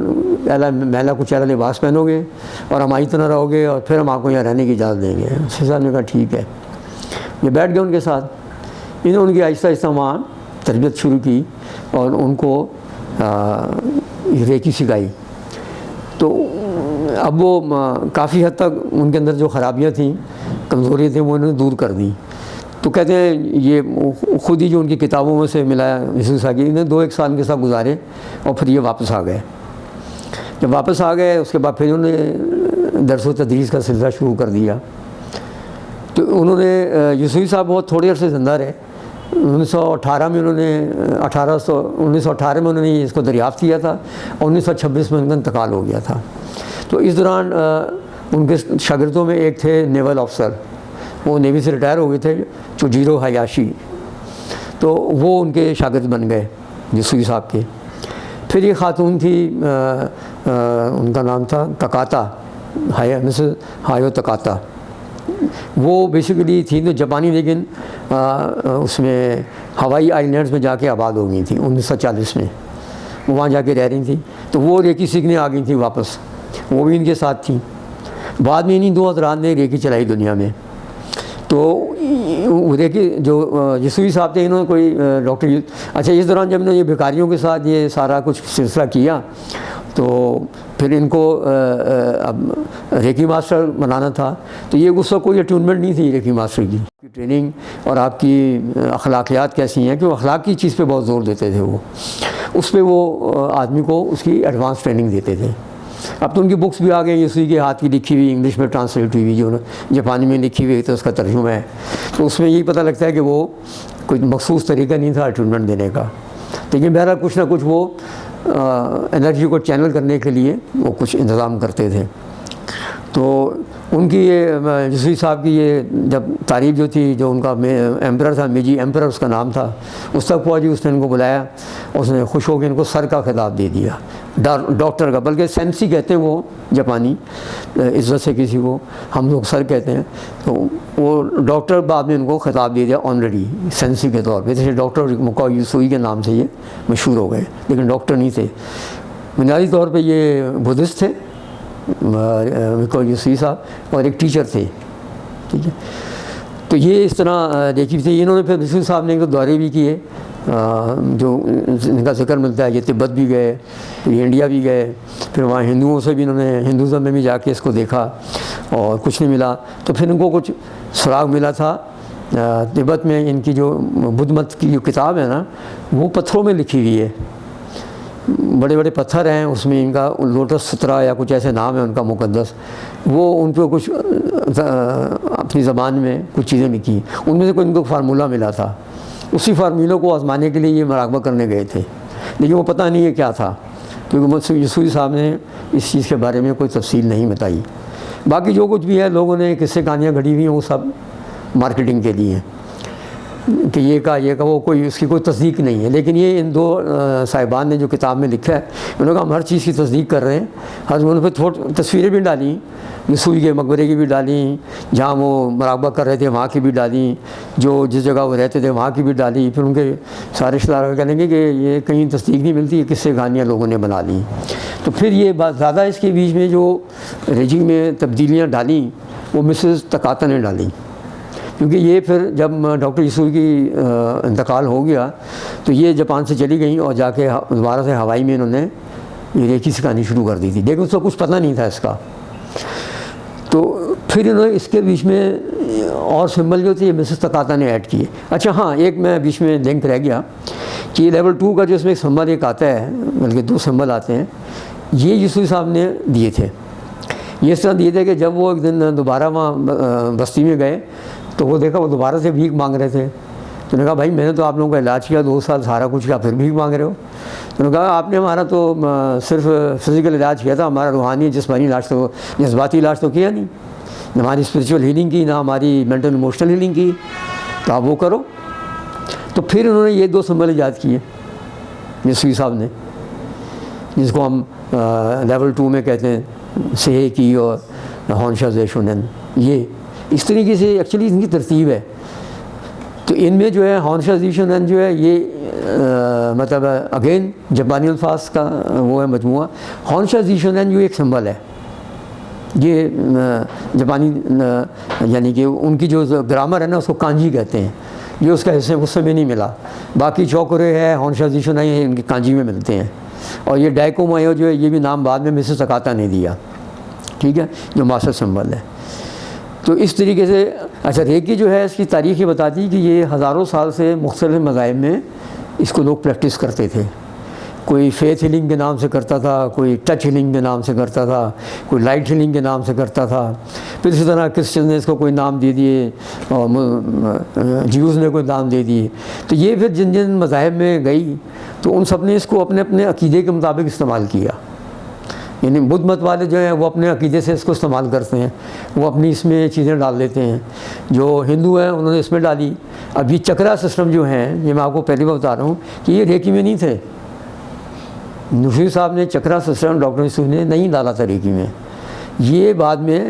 میلا کچھ ایسا لباس پہنو گے اور ہماری طرح رہو گے، اور پھر ہم آپ کو یہاں رہنے کی اجازت دیں گے. یوسفی صاحب نے کہا ٹھیک ہے. یہ بیٹھ گئے ان کے ساتھ. انہوں نے ان کی آہستہ آہستہ وہاں تربیت شروع کی اور ان کو ریکی سکھائی. تو اب وہ کافی حد تک ان کے اندر جو خرابیاں تھیں، کمزوریاں تھیں، وہ انہوں نے دور کر دیں. تو کہتے ہیں یہ خود ہی جو ان کی کتابوں میں سے ملا یوسفی صاحب کی، انہیں 2-1 سال کے ساتھ گزارے اور پھر یہ واپس آ گئے. جب واپس آ گئے اس کے بعد پھر انہوں نے درس و تدریس کا سلسلہ شروع کر دیا. تو انہوں نے یوسفی صاحب بہت تھوڑے عرصے زندہ رہے. 1918 میں انہوں نے 1918 میں انہوں نے اس کو دریافت کیا تھا اور 1926 میں ان کا انتقال ہو گیا تھا. تو اس دوران ان کے شاگردوں میں ایک تھے نیول آفسر، وہ نیوی سے ریٹائر ہو گئے تھے، چوجیرو ہایاشی. تو وہ ان کے شاگرد بن گئے یوسفی صاحب کے. پھر یہ خاتون تھی، ان کا نام تھا تکاتا، مسز ہایو تکاتا. وہ بیسیکلی تھی تو جاپانی، لیکن اس میں ہوائی آئی لینڈز میں جا کے آباد ہو گئی تھیں 1940 میں. وہ وہاں جا کے رہ رہی تھیں. تو وہ ریکی سیکھنے آ گئی تھیں واپس، وہ بھی ان کے ساتھ تھیں. بعد میں انہیں 2 حضرات نے ریکی چلائی دنیا میں. تو ریکی جو یوسفی صاحب تھے، انہوں نے کوئی ڈاکٹر اچھا اس دوران جب انہوں نے یہ بھکاریوں کے ساتھ یہ سارا کچھ سلسلہ کیا، تو پھر ان کو اب ریکی ماسٹر بنانا تھا. تو یہ اس وقت کوئی اٹیونمنٹ نہیں تھی ریکی ماسٹر کی. ٹریننگ اور آپ کی اخلاقیات کیسی ہیں، کہ وہ اخلاق کی چیز پہ بہت زور دیتے تھے. وہ اس پہ وہ آدمی کو اس کی ایڈوانس ٹریننگ دیتے تھے. اب تو ان کی بکس بھی آ گئی یوسفی کے ہاتھ کی لکھی ہوئی، انگلش میں ٹرانسلیٹ ہوئی، جو جاپانی میں لکھی ہوئی تو اس کا ترجمہ ہے. تو اس میں یہی پتہ لگتا ہے کہ وہ کوئی مخصوص طریقہ نہیں تھا اٹیونمنٹ دینے کا، لیکن بہرحال کچھ نہ کچھ وہ انرجی کو چینل کرنے کے لیے وہ کچھ انتظام کرتے تھے. تو ان کی یہ یوسفی صاحب کی یہ جب تعریف جو تھی، جو ان کا ایمپرر تھا، میجی ایمپرر اس کا نام تھا، اس تک پہنچی. اس نے ان کو بلایا، اس نے خوش ہو کے ان کو سر کا خطاب دے دیا، ڈاکٹر کا، بلکہ سینسی کہتے ہیں وہ جاپانی، عزت سے کسی کو ہم لوگ سر کہتے ہیں. تو وہ ڈاکٹر بعد میں ان کو خطاب دے دیا آنریڈی سینسی کے طور پہ. جیسے ڈاکٹر مکو یوسوئی کے نام سے یہ مشہور ہو گئے، لیکن ڈاکٹر نہیں تھے. بنیادی طور پہ یہ بدھسٹ تھے مکو یوسوئی صاحب، اور ایک ٹیچر تھے. ٹھیک ہے. تو یہ اس طرح دیکھی تھی. انہوں نے پھر یوسفی صاحب نے ایک دورے بھی کیے، جو ان کا ذکر ملتا ہے. یہ تبت بھی گئے، پھر انڈیا بھی گئے، پھر وہاں ہندوؤں سے بھی انہوں نے ہندوازم میں بھی جا کے اس کو دیکھا اور کچھ نہیں ملا. تو پھر ان کو کچھ سراغ ملا تھا تبت میں. ان کی جو بدھ مت کی جو کتاب ہے نا، وہ پتھروں میں لکھی ہوئی ہے. بڑے بڑے پتھر ہیں، اس میں ان کا لوٹس سترا یا کچھ ایسے نام ہے ان کا مقدس، وہ ان پہ کچھ اپنی زبان میں کچھ چیزیں لکھی، ان میں سے کوئی ان کو فارمولہ ملا تھا، اسی فارمولوں کو آزمانے کے لیے یہ مراقبہ کرنے گئے تھے، لیکن وہ پتہ نہیں ہے کیا تھا، کیونکہ یسوعی صاحب نے اس چیز کے بارے میں کوئی تفصیل نہیں بتائی۔ باقی جو کچھ بھی ہے لوگوں نے قصے کہانیاں گھڑی ہوئی ہیں، وہ سب مارکیٹنگ کے لیے کہ یہ کا وہ کوئی اس کی کوئی تصدیق نہیں ہے۔ لیکن یہ ان دو صاحبان نے جو کتاب میں لکھا ہے، انہوں نے کہا ہم ہر چیز کی تصدیق کر رہے ہیں، ہر انہوں نے پھر تصویریں بھی ڈالیں، یسوع کے مقبرے کی بھی ڈالیں، جہاں وہ مراقبہ کر رہے تھے وہاں کی بھی ڈالیں، جو جس جگہ وہ رہتے تھے وہاں کی بھی ڈالیں، پھر ان کے سارے رشتہ دار کہنے لگے کہ یہ کہیں تصدیق نہیں ملتی، یہ قصے کہانیاں لوگوں نے بنا لیں۔ تو پھر یہ بات زیادہ اس کے بیچ میں جو ریجنگ میں تبدیلیاں ڈالیں وہ مسز تکاتا نے ڈالیں، کیونکہ یہ پھر جب ڈاکٹر یسوع کی انتقال ہو گیا تو یہ جاپان سے چلی گئیں اور جا کے دوبارہ سے ہوائی میں انہوں نے یہ ریکی سکھانی شروع کر دی تھی، لیکن اس کو کچھ پتہ نہیں تھا اس کا۔ تو پھر انہوں نے اس کے بیچ میں اور سمبل جو تھے یہ مسز تکاتا نے ایڈ کیے۔ اچھا ہاں، ایک میں بیچ میں لنک رہ گیا کہ لیول 2 کا جو اس میں ایک سمبل ایک آتا ہے، بلکہ 2 سمبل آتے ہیں، یہ یسوع صاحب نے دیے تھے۔ یہ اس طرح دیے تھے کہ جب وہ ایک دن دوبارہ وہاں بستی میں گئے تو وہ دیکھا وہ دوبارہ سے بھیک مانگ رہے تھے، تو انہوں نے کہا بھائی میں نے تو آپ لوگوں کا علاج کیا 2 سال، سارا کچھ کیا، پھر بھیک مانگ رہے ہو؟ تو انہوں نے کہا آپ نے ہمارا تو صرف فزیکل علاج کیا تھا، ہمارا روحانی جسمانی علاج تو جذباتی علاج تو کیا نہیں، نہ ہماری اسپریچول ہیلنگ کی، نہ ہماری مینٹل ایموشنل ہیلنگ کی، تو آپ وہ کرو۔ تو پھر انہوں نے یہ 2 سمبل ایجاد کیے یسوع صاحب نے، جس کو ہم لیول 2 میں کہتے ہیں سہے کی اور ہونشا زیشونن۔ یہ اس طریقے سے ایکچولی ان کی ترتیب ہے۔ تو ان میں جو ہے ہونشا زیشونن جو ہے یہ مطلب اگین جاپانی الفاظ کا وہ ہے مجموعہ۔ ہونشا زیشونن جو ایک سمبل ہے، یہ جاپانی یعنی کہ ان کی جو گرامر ہے نا اس کو کانجی کہتے ہیں، یہ اس کا حصہ غصے میں نہیں ملا۔ باقی چوکرے ہے، ہونشا زیشونن ہے، ان کے کانجی میں ملتے ہیں۔ اور یہ ڈائکو مایو جو ہے یہ بھی نام بعد میں مسز تکاتا نے دیا، ٹھیک ہے، جو ماسٹر سمبل ہے۔ تو اس طریقے سے اچھا ریکی جو ہے اس کی تاریخ یہ بتاتی کہ یہ ہزاروں سال سے مختلف مذاہب میں اس کو لوگ پریکٹس کرتے تھے، کوئی فیتھ ہیلنگ کے نام سے کرتا تھا، کوئی ٹچ ہیلنگ کے نام سے کرتا تھا، کوئی لائٹ ہیلنگ کے نام سے کرتا تھا، پھر اسی طرح کرسچن نے اس کو کوئی نام دے دیے اور جیوز نے کوئی نام دے دیے۔ تو یہ پھر جن جن مذاہب میں گئی تو ان سب نے اس کو اپنے اپنے عقیدے کے مطابق استعمال کیا، یعنی بدھ مت والے جو ہیں وہ اپنے عقیدے سے اس کو استعمال کرتے ہیں، وہ اپنی اس میں چیزیں ڈال دیتے ہیں۔ جو ہندو ہیں انہوں نے اس میں ڈالی۔ اب یہ چکرا سسٹم جو ہیں، یہ میں آپ کو پہلی بار بتا رہا ہوں کہ یہ ریکی میں نہیں تھے، یسوع صاحب نے چکرا سسٹم ڈاکٹر یسوع نے نہیں ڈالا تھا ریکی میں، یہ بعد میں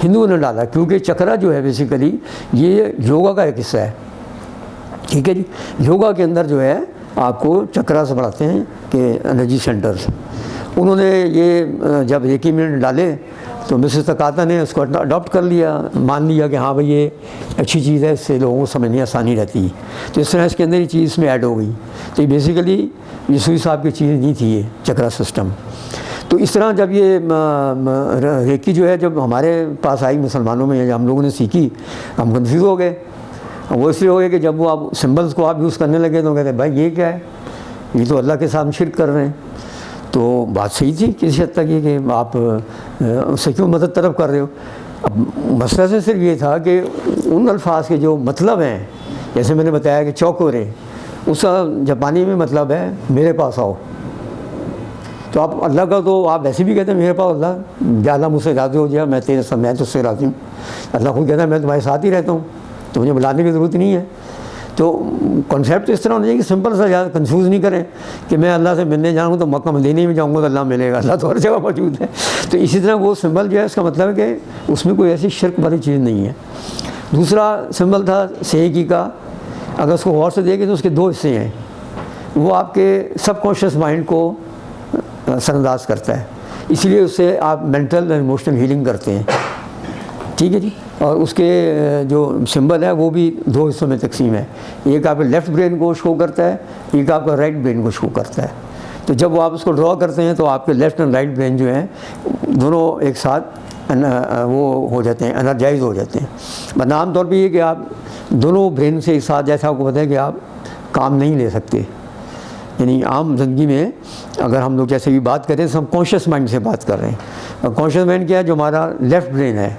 ہندوؤں نے ڈالا، کیونکہ چکرا جو ہے بیسیکلی یہ یوگا کا ایک حصہ ہے، ٹھیک ہے جی۔ یوگا کے اندر جو ہے آپ کو چکرا سے پڑھاتے ہیں کہ انرجی سینٹرز، انہوں نے یہ جب ریکی میں ڈالے تو مسز تکاتا نے اس کو اڈاپٹ کر لیا، مان لیا کہ ہاں بھائی یہ اچھی چیز ہے، اس سے لوگوں کو سمجھنے آسانی رہتی ہے، تو اس طرح اس کے اندر یہ چیز اس میں ایڈ ہو گئی۔ تو یہ بیسیکلی یسوع صاحب کی چیز نہیں تھی یہ چکرا سسٹم۔ تو اس طرح جب یہ ریکی جو ہے جب ہمارے پاس آئی مسلمانوں میں، جب ہم لوگوں نے سیکھی ہم کنفیوز ہو گئے۔ وہ اس لیے ہو گئے کہ جب وہ آپ سمبلس کو آپ یوز کرنے لگے تو کہتے ہیں بھائی یہ کیا ہے، یہ تو اللہ کے ساتھ شرک کر رہے ہیں۔ تو بات صحیح تھی کسی حد تک یہ کہ آپ اس سے کیوں مدد طلب کر رہے ہو۔ اب مسئلہ سے صرف یہ تھا کہ ان الفاظ کے جو مطلب ہیں، جیسے میں نے بتایا کہ چوکورے، اس کا جاپانی میں مطلب ہے میرے پاس آؤ۔ تو آپ اللہ کا تو آپ ویسے بھی کہتے ہیں میرے پاس اللہ، یا اللہ مجھ سے راضی ہو جائے، میں تیرے ساتھ، میں تو اس سے راضی ہوں۔ اللہ خود کہتا ہے میں تمہارے ساتھ ہی رہتا ہوں، تو مجھے بلانے کی ضرورت نہیں ہے۔ تو کنسیپٹ اس طرح ہونا چاہیے کہ سمپل سا، زیادہ کنفیوز نہیں کریں کہ میں اللہ سے ملنے جاؤں تو مکہ مدینے میں جاؤں گا تو اللہ ملے گا، اللہ تو ہر جگہ موجود ہے۔ تو اسی طرح وہ سمبل جو ہے اس کا مطلب ہے کہ اس میں کوئی ایسی شرک والی چیز نہیں ہے۔ دوسرا سمبل تھا سیکی کا، اگر اس کو غور سے دیکھیں تو اس کے 2 حصے ہیں، وہ آپ کے سب کانشیس مائنڈ کو سر انداز کرتا ہے، اس لیے اس سے آپ مینٹل اینڈ ایموشنل ہیلنگ کرتے ہیں، ٹھیک ہے جی۔ اور اس کے جو سمبل ہے وہ بھی 2 حصوں میں تقسیم ہے، ایک آپ کے لیفٹ برین کو شو کرتا ہے، ایک آپ کا رائٹ برین کو شو کرتا ہے۔ تو جب وہ آپ اس کو ڈرا کرتے ہیں تو آپ کے لیفٹ اینڈ رائٹ برین جو ہیں دونوں ایک ساتھ وہ ہو جاتے ہیں، انرجائز ہو جاتے ہیں۔ بس عام طور پہ یہ کہ آپ دونوں برین سے ایک ساتھ، جیسا آپ کو پتہ ہے کہ آپ کام نہیں لے سکتے، یعنی عام زندگی میں اگر ہم لوگ جیسے بھی بات کریں تو ہم کانشیس مائنڈ سے بات کر رہے ہیں. اور کانشیس مائنڈ کیا ہے؟ جو ہمارا لیفٹ برین ہے.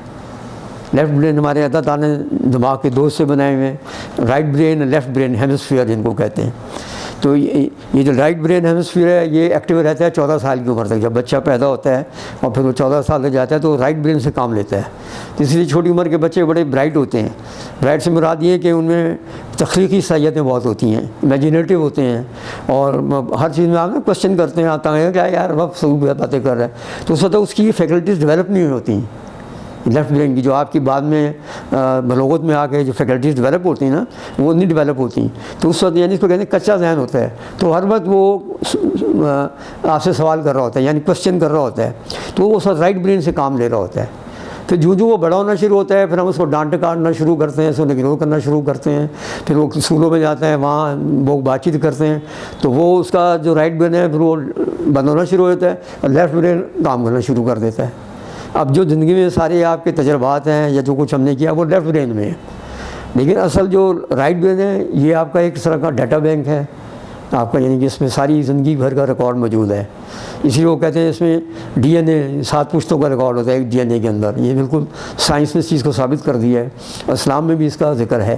لیفٹ برین ہمارے اللہ تعالیٰ نے دماغ کے دو سے بنائے ہوئے ہیں, right brain left brain hemisphere جن کو کہتے ہیں. تو یہ جو رائٹ برین ہیمسفیئر ہے یہ ایکٹیو رہتا ہے 14 سال کی عمر تک. جب بچہ پیدا ہوتا ہے اور پھر وہ 14 سال تک جاتا ہے تو رائٹ برین سے کام لیتا ہے. تو اس لیے چھوٹی عمر کے بچے بڑے برائٹ ہوتے ہیں. برائٹ سے مراد یہ ہے کہ ان میں تخلیقی صلاحیتیں بہت ہوتی ہیں, امیجنیٹو ہوتے ہیں, اور ہر چیز میں آپ کوشچن کرتے ہیں, آتا ہے کیا یار وقت سب باتیں کر رہا ہے. تو اس وقت اس کی فیکلٹیز ڈیولپ نہیں ہوتی ہیں لیفٹ برین کی. جو آپ کی بعد میں بلوغت میں آ کے جو فیکلٹیز ڈیولپ ہوتی ہیں نا وہ نہیں ڈیولپ ہوتی. تو اس وقت یعنی اس کو کہتے ہیں کچا ذہن ہوتا ہے. تو ہر وقت وہ آپ سے سوال کر رہا ہوتا ہے, یعنی کوشچن کر رہا ہوتا ہے. تو وہ اس وقت رائٹ برین سے کام لے رہا ہوتا ہے. پھر جو وہ بڑا ہونا شروع ہوتا ہے پھر ہم اس کو ڈانٹ کاٹنا شروع کرتے ہیں, اس کو اگنور کرنا شروع کرتے ہیں. پھر وہ اسکولوں میں جاتے ہیں, وہاں وہ بات چیت کرتے ہیں, تو وہ اس کا جو رائٹ برین ہے پھر وہ بند ہونا شروع ہوتا ہے اور لیفٹ برین کام کرنا شروع کر دیتا ہے. اب جو زندگی میں سارے آپ کے تجربات ہیں یا جو کچھ ہم نے کیا وہ لیفٹ برین میں ہے, لیکن اصل جو رائٹ برین ہے یہ آپ کا ایک طرح کا ڈیٹا بینک ہے آپ کا, یعنی کہ اس میں ساری زندگی بھر کا ریکارڈ موجود ہے. اسی لیے وہ کہتے ہیں اس میں ڈی این اے 7 پشتوں کا ریکارڈ ہوتا ہے ایک ڈی این اے کے اندر. یہ بالکل سائنس نے اس چیز کو ثابت کر دیا ہے, اور اسلام میں بھی اس کا ذکر ہے.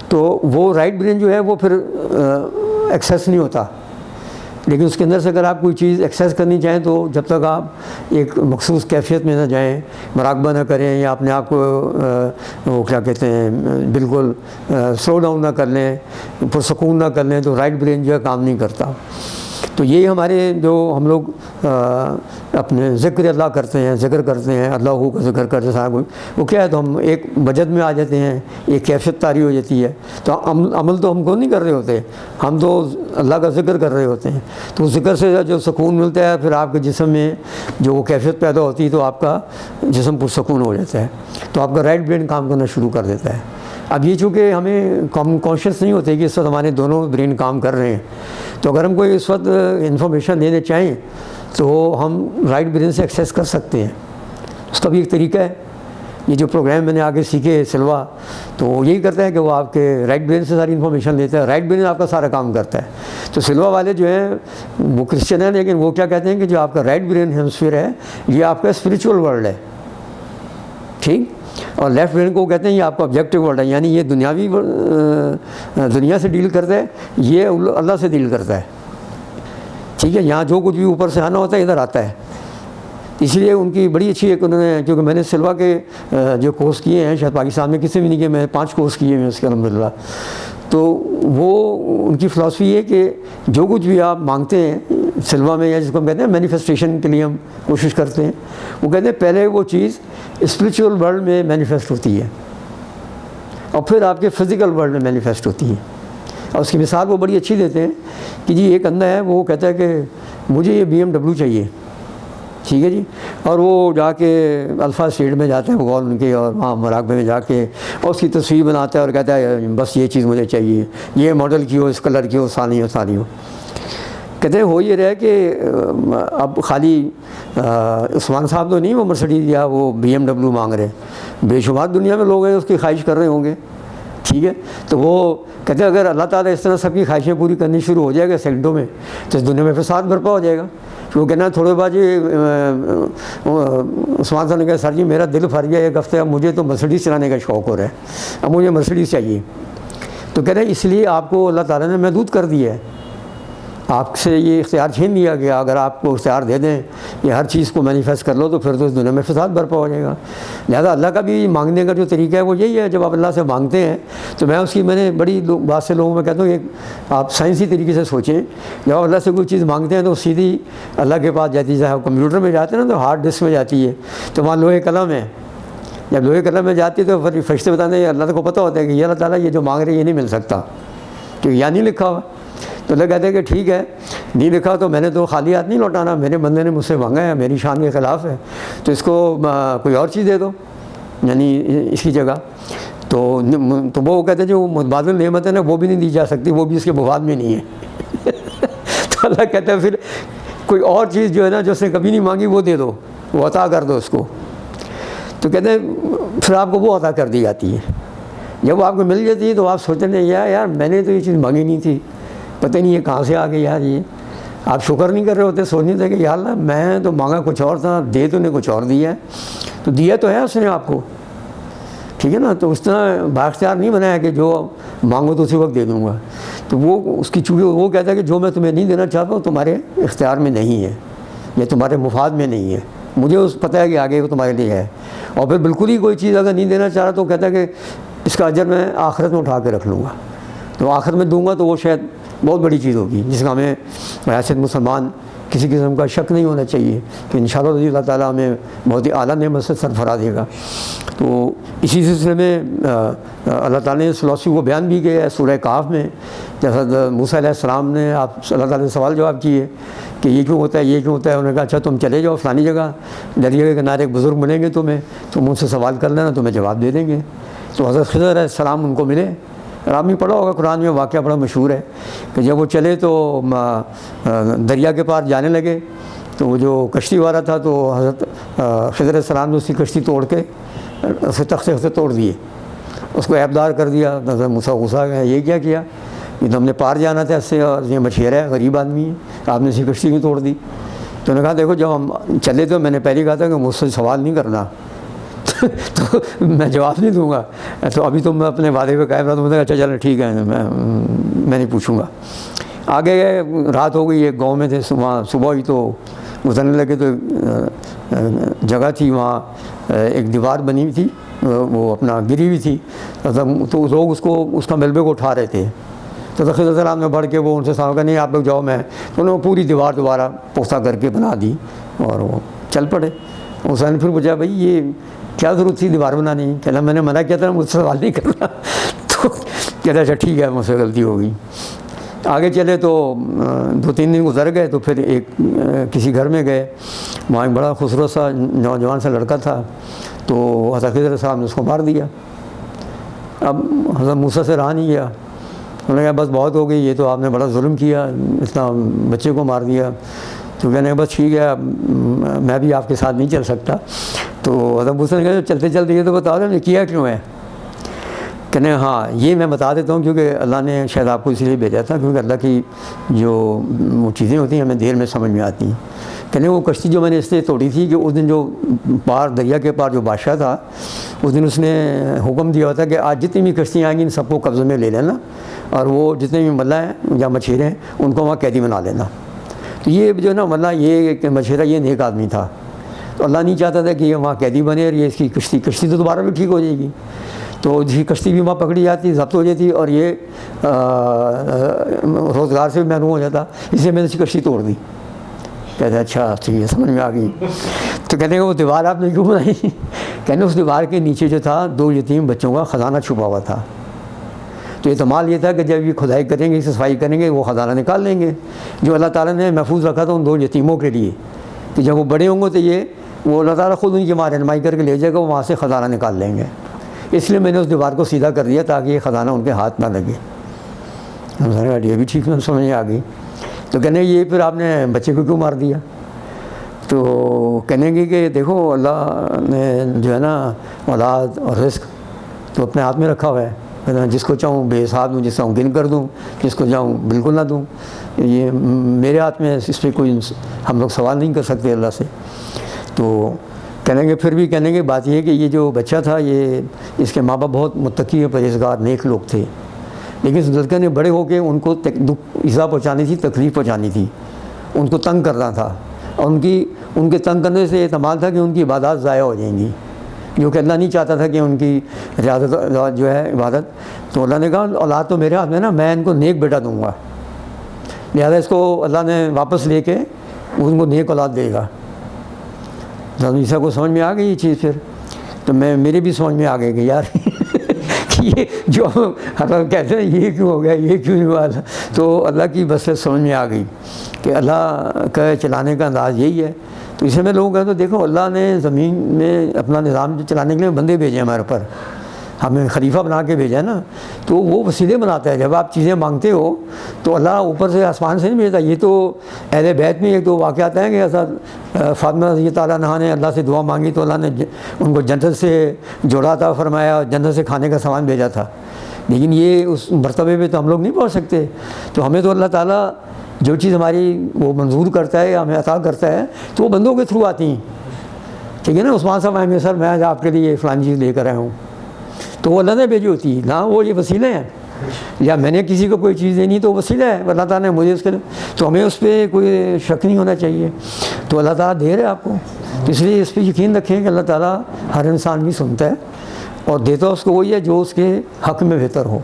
تو وہ رائٹ برین جو ہے وہ پھر ایکسیس نہیں ہوتا, لیکن اس کے اندر سے اگر آپ کوئی چیز ایکسیس کرنی چاہیں تو جب تک آپ ایک مخصوص کیفیت میں نہ جائیں, مراقبہ نہ کریں یا اپنے آپ کو وہ کیا کہتے ہیں بالکل سلو ڈاؤن نہ کر لیں, پرسکون نہ کر لیں, تو رائٹ برین جو ہے کام نہیں کرتا. تو یہی ہمارے جو ہم لوگ اپنے ذکر اللہ کرتے ہیں, ذکر کرتے ہیں, اللہ کا ذکر کرتے ہیں سارا کچھ, وہ کیا ہے تو ہم ایک بجت میں آ جاتے ہیں, ایک کیفیت طاری ہو جاتی ہے. تو عمل تو ہم کو نہیں کر رہے ہوتے, ہم تو اللہ کا ذکر کر رہے ہوتے ہیں. تو اس ذکر سے جو سکون ملتا ہے پھر آپ کے جسم میں جو وہ کیفیت پیدا ہوتی ہے تو آپ کا جسم پرسکون ہو جاتا ہے, تو آپ کا رائٹ برین کام کرنا شروع کر دیتا ہے. اب یہ چونکہ ہمیں کانشیس نہیں ہوتے کہ اس وقت ہمارے دونوں برین کام کر رہے ہیں, تو اگر ہم کوئی اس وقت انفارمیشن دینے چاہیں تو ہم رائٹ برین سے ایکسیس کر سکتے ہیں. اس کا بھی ایک طریقہ ہے. یہ جو پروگرام میں نے آگے سیکھے سلوا, تو وہ یہی کرتا ہے کہ وہ آپ کے رائٹ برین سے ساری انفارمیشن لیتا ہے, رائٹ برین آپ کا سارا کام کرتا ہے. تو سلوا والے جو ہیں وہ کرسچن ہیں, لیکن وہ کیا کہتے ہیں کہ جو آپ کا رائٹ برین ہیمسفیئر ہے یہ آپ کا اسپریچول ورلڈ ہے, ٹھیک, اور لیفٹ برین کو کہتے ہیں یہ آپ کا آبجیکٹیو ورلڈ ہے, یعنی یہ دنیاوی دنیا سے ڈیل کرتا ہے, یہ اللہ سے ڈیل کرتا ہے, ٹھیک ہے. یہاں جو کچھ بھی اوپر سے آنا ہوتا ہے ادھر آتا ہے. اس لیے ان کی بڑی اچھی ایک انہوں نے, کیونکہ میں نے سلوا کے جو کورس کیے ہیں شاید پاکستان میں کسی بھی نہیں کیے, میں 5 کورس کیے ہیں اس کے الحمدللہ. تو وہ ان کی فلاسفی یہ کہ جو کچھ بھی آپ مانگتے ہیں سلوا میں, یا جس کو ہم کہتے ہیں مینیفیسٹیشن کے لیے ہم کوشش کرتے ہیں, وہ کہتے ہیں پہلے وہ چیز اسپریچول ورلڈ میں مینیفیسٹ ہوتی ہے اور پھر آپ کے فزیکل ورلڈ میں مینیفیسٹ ہوتی ہے. اور اس کی مثال وہ بڑی اچھی دیتے ہیں کہ جی ایک اندھا ہے, وہ کہتا ہے کہ مجھے یہ BMW چاہیے, ٹھیک ہے جی, اور وہ جا کے الفا اسٹیٹ میں جاتا ہے بغول ان کے, اور وہاں مراقبے میں جا کے اور اس کی تصویر بناتا ہے اور کہتا ہے بس یہ چیز مجھے چاہیے, یہ ماڈل کی ہو, اس کلر کی ہو, سانی ہو. کہتے ہیں ہو یہ رہا کہ اب خالی عثمان صاحب تو نہیں وہ مرسڈیز یا وہ BMW مانگ رہے, بے شمار دنیا میں لوگ ہیں اس کی خواہش کر رہے ہوں گے, ٹھیک ہے. تو وہ کہتے ہیں اگر اللہ تعالیٰ اس طرح سب کی خواہشیں پوری کرنی شروع ہو جائے گا سیکنڈوں میں, تو اس دنیا میں فساد برپا ہو جائے گا. وہ کہنا ہے تھوڑے بعد عثمان صاحب نے کہا سر جی میرا دل بھر گیا ایک ہفتے, اب مجھے تو مرسڈیز چلانے کا شوق ہو رہا ہے, اب مجھے مرسڈیز چاہیے. تو کہتے ہیں اس لیے آپ کو اللہ تعالیٰ نے محدود کر دیا ہے, آپ سے یہ اختیار چھین لیا گیا. اگر آپ کو اختیار دے دیں کہ ہر چیز کو مینیفیسٹ کر لو تو پھر تو اس دنیا میں فساد برپا ہو جائے گا. لہذا اللہ کا بھی مانگنے کا جو طریقہ ہے وہ یہی ہے, جب آپ اللہ سے مانگتے ہیں تو میں نے بڑی بات سے لوگوں میں کہتا ہوں کہ آپ سائنسی طریقے سے سوچیں, جب آپ اللہ سے کوئی چیز مانگتے ہیں تو سیدھی اللہ کے پاس جاتی ہے. جیسے آپ کمپیوٹر میں جاتے ہیں نا تو ہارڈ ڈسک میں جاتی ہے, تو وہاں لوہے قلم ہے, جب لوہے قلم میں جاتی ہے تو پھر فرشتے بتاتے ہیں اللہ کو پتہ ہوتا ہے کہ یہ اللہ تعالیٰ یہ جو مانگ رہے ہیں یہ نہیں مل سکتا کیونکہ یہاں نہیں لکھا ہوا. تو اللہ کہتے ہیں کہ ٹھیک ہے نہیں لکھا تو میں نے تو خالی ہاتھ نہیں لوٹانا, میرے بندے نے مجھ سے مانگا ہے, میری شان کے خلاف ہے, تو اس کو کوئی اور چیز دے دو یعنی اس کی جگہ. تو وہ کہتے ہیں جو متبادل نعمت ہے نا وہ بھی نہیں دی جا سکتی, وہ بھی اس کے مفاد میں نہیں ہے. تو اللہ کہتا ہے پھر کوئی اور چیز جو ہے نا جو اس نے کبھی نہیں مانگی وہ دے دو, وہ عطا کر دو اس کو. تو کہتے ہیں پھر آپ کو وہ عطا کر دی جاتی ہے. جب وہ آپ کو مل جاتی ہے تو آپ سوچتے ہیں یار میں نے تو یہ چیز مانگی نہیں تھی, پتہ نہیں یہ کہاں سے آ گئی یار, یہ آپ شکر نہیں کر رہے ہوتے، سوچ نہیں تھے کہ یا اللہ میں تو مانگا کچھ اور تھا، دے تو نے کچھ اور دیا ہے، تو دیا تو ہے اس نے آپ کو، ٹھیک ہے نا. تو اس طرح بااختیار نہیں بنایا کہ جو مانگو تو اسی وقت دے دوں گا. تو وہ اس کی چونکہ وہ کہتا ہے کہ جو میں تمہیں نہیں دینا چاہتا ہوں تمہارے اختیار میں نہیں ہے، یہ تمہارے مفاد میں نہیں ہے، مجھے اس پتہ ہے کہ آگے وہ تمہارے لیے ہے. اور پھر بالکل ہی کوئی چیز اگر نہیں دینا چاہ رہا تو کہتا ہے کہ اس کا اجر میں آخرت میں اٹھا کے رکھ لوں گا، تو آخرت میں دوں گا تو وہ شاید بہت بڑی چیز ہوگی جس کا ہمیں حیثیت مسلمان کسی قسم کا شک نہیں ہونا چاہیے کہ انشاءاللہ اللہ تعالیٰ ہمیں بہت ہی اعلیٰ نعمت سے سرفراز دے گا. تو اسی سلسلے میں اللہ تعالیٰ نے فلاسفی کو بیان بھی کیا ہے سورہ کہف میں، جیسا موسیٰ علیہ السلام نے آپ اللہ تعالیٰ نے سوال جواب کیے کہ یہ کیوں ہوتا ہے، یہ کیوں ہوتا ہے. انہوں نے کہا اچھا تم چلے جاؤ فلانی جگہ، دریا کے کنارے ایک بزرگ ملیں گے تم ان سے سوال کر لینا، تمہیں جواب دے دیں گے. تو حضرت خضر علیہ السلام ان کو ملے. اور آپ نے پڑھا ہوگا قرآن میں واقعہ بڑا مشہور ہے کہ جب وہ چلے تو دریا کے پار جانے لگے تو وہ جو کشتی والا تھا تو حضرت خضر علیہ السلام نے اس کی کشتی توڑ کے اسے تختے سے توڑ دیے، اس کو عیبدار کر دیا. حضرت موسیٰ غصہ گیا، یہ کیا کیا، یہ تو ہم نے پار جانا تھا اس سے، اور یہ مچھیرا ہے، غریب آدمی ہے، آپ نے اس کی کشتی بھی توڑ دی. تو انہوں نے کہا دیکھو جب ہم چلے تو میں نے پہلے کہا تھا کہ مجھ سے سوال نہیں کرنا تو میں جواب نہیں دوں گا، تو ابھی تو میں اپنے وعدے پہ قائم رہا. تو میں نے کہا اچھا چلو ٹھیک ہے میں نہیں پوچھوں گا. آگے گئے، رات ہو گئی، ایک گاؤں میں تھے، صبح ہوئی تو گزرنے لگے تو جگہ تھی وہاں ایک دیوار بنی ہوئی تھی، وہ اپنا گری ہوئی تھی، تو لوگ اس کا ملبے کو اٹھا رہے تھے. تو خضر علیہ السلام نے بڑھ کے وہ ان سے کہا نہیں آپ لوگ جاؤ، میں تو انہوں نے پوری دیوار دوبارہ پختہ کر کے بنا دی اور وہ چل پڑے. اس نے پھر پوچھا بھائی یہ کیا ضرورت تھی دیوار بنانے کی؟ کہنا میں نے منع کیا تھا مجھ سے سوال نہیں کرنا. تو کہتا اچھا ٹھیک ہے مجھ سے غلطی ہو گئی. آگے چلے تو 2-3 دن گزر گئے تو پھر ایک کسی گھر میں گئے، وہاں ایک بڑا خوبصورت سا نوجوان سا لڑکا تھا. تو حضرت خضر صاحب نے اس کو مار دیا. اب حضرت موسیٰ سے رہا نہیں گیا، انہوں نے کہا بس بہت ہو گئی، یہ تو آپ نے بڑا ظلم کیا، اتنا بچے کو مار دیا. تو کہنے بس ٹھیک ہے اب میں بھی آپ کے ساتھ نہیں چل سکتا. تو حضرت موسیٰ نے کہا چلتے چلتے یہ تو بتا دیں کیا کیوں ہے. کہنے ہاں یہ میں بتا دیتا ہوں کیونکہ اللہ نے شاید آپ کو اسی لیے بھیجا تھا، کیونکہ اللہ کی جو وہ چیزیں ہوتی ہیں ہمیں دیر میں سمجھ میں آتی ہیں. کہنے وہ کشتی جو میں نے اس لیے توڑی تھی کہ اس دن جو پار دریا کے پار جو بادشاہ تھا اس دن اس نے حکم دیا ہوتا کہ آج جتنی بھی کشتیاں آئیں گی ان سب کو قبضے میں لے لینا، اور وہ جتنے بھی ملا ہیں یا مچھیرے ہیں ان کو وہاں قیدی بنا لینا. تو یہ جو ہے نا ملا یہ مچھیرا یہ نیک آدمی تھا، تو اللہ نہیں چاہتا تھا کہ یہ وہاں قیدی بنے اور یہ اس کی کشتی تو دوبارہ بھی ٹھیک ہو جائے گی. تو جس کی کشتی بھی وہاں پکڑی جاتی، ضبط ہو جاتی، اور یہ روزگار سے بھی محروم ہو جاتا، اس لیے میں نے اس کی کشتی توڑ دی. کہتے ہیں اچھا ٹھیک ہے سمجھ میں آ گئی. تو کہتے ہیں کہ وہ دیوار آپ نے کیوں بنائی؟ کہتے اس دیوار کے نیچے جو تھا 2 یتیم بچوں کا خزانہ چھپا ہوا تھا. تو احتمال یہ تھا کہ جب یہ کھدائی کریں گے، صفائی کریں گے، وہ خزانہ نکال لیں گے جو اللہ تعالیٰ نے محفوظ رکھا تھا ان 2 یتیموں کے لیے، کہ جب وہ بڑے ہوں گے تو وہ اللہ تعالیٰ خود ان کی ماں رہنمائی کر کے لے جائے گا، وہ وہاں سے خزانہ نکال لیں گے. اس لیے میں نے اس دیوار کو سیدھا کر دیا تاکہ یہ خزانہ ان کے ہاتھ نہ لگے. ہم سمجھ یہ بھی ٹھیک میں سمجھ آ گئی. تو کہنے یہ پھر آپ نے بچے کو کیوں مار دیا؟ تو کہنے گی کہ دیکھو اللہ نے جو ہے نا اولاد اور رزق تو اپنے ہاتھ میں رکھا ہوا ہے، جس کو چاہوں بے حساب دوں، جس کو گن کر دوں، جس کو چاہوں بالکل نہ دوں. یہ میرے ہاتھ میں، اس پہ کوئی ہم لوگ سوال نہیں کر سکتے اللہ سے. تو کہنے گے پھر بھی کہنے گے بات یہ ہے کہ یہ جو بچہ تھا یہ اس کے ماں باپ بہت متقی اور پرہیزگار نیک لوگ تھے، لیکن اس لڑکے نے بڑے ہو کے ان کو ایذا پہنچانی تھی، تکلیف پہنچانی تھی، ان کو تنگ کرنا تھا، اور ان کے تنگ کرنے سے احتمال تھا کہ ان کی عبادات ضائع ہو جائیں گی، جو کہ اللہ نہیں چاہتا تھا کہ ان کی ریاضت جو ہے عبادت. تو اللہ نے کہا اولاد تو میرے ہاتھ میں نا، میں ان کو نیک بیٹا دوں گا، لہٰذا اس کو اللہ نے واپس لے کے ان کو نیک اولاد دے گا. عیسیٰ کو سمجھ میں آ گئی یہ چیز. پھر تو میرے بھی سمجھ میں آ گئی کہ یار کہ یہ جو ہم کہتے ہیں یہ کیوں ہو گیا، یہ کیوں نہیں ہوا، تو اللہ کی بصیرت سمجھ میں آ گئی کہ اللہ کا چلانے کا انداز یہی ہے. تو اسے میں لوگوں کہتا ہوں دیکھو اللہ نے زمین میں اپنا نظام چلانے کے لیے بندے بھیجے ہمارے اوپر، ہمیں خلیفہ بنا کے بھیجا نا، تو وہ وسیلے بناتا ہے. جب آپ چیزیں مانگتے ہو تو اللہ اوپر سے آسمان سے نہیں بھیجتا. یہ تو اہل بیت میں ایک دو واقعات ہیں کہ حضرت فاطمہ رضی اللہ عنہا نے اللہ سے دعا مانگی تو اللہ نے ان کو جنت سے جوڑا تھا، فرمایا جنت سے کھانے کا سامان بھیجا تھا. لیکن یہ اس مرتبے پہ تو ہم لوگ نہیں پہنچ سکتے. تو ہمیں تو اللہ تعالیٰ جو چیز ہماری وہ منظور کرتا ہے یا ہمیں عطا کرتا ہے تو وہ بندوں کے تھرو آتی ہیں. ٹھیک ہے نا. عثمان صاحب آئیں گے سر میں آج آپ کے لیے فلانی چیز لے کر آیا ہوں, تو وہ اللہ نے بھیجی ہوتی ہے نا, وہ یہ وسیلے ہیں. یا میں نے کسی کو کوئی چیز دینی تو وسیلہ ہے, اللہ تعالیٰ نے مجھے اس کے, تو ہمیں اس پہ کوئی شک نہیں ہونا چاہیے. تو اللہ تعالیٰ دے رہے آپ کو, تو اس لیے اس پہ یقین رکھیں کہ اللہ تعالیٰ ہر انسان کی سنتا ہے اور دیتا اس کو وہی ہے جو اس کے حق میں بہتر ہو.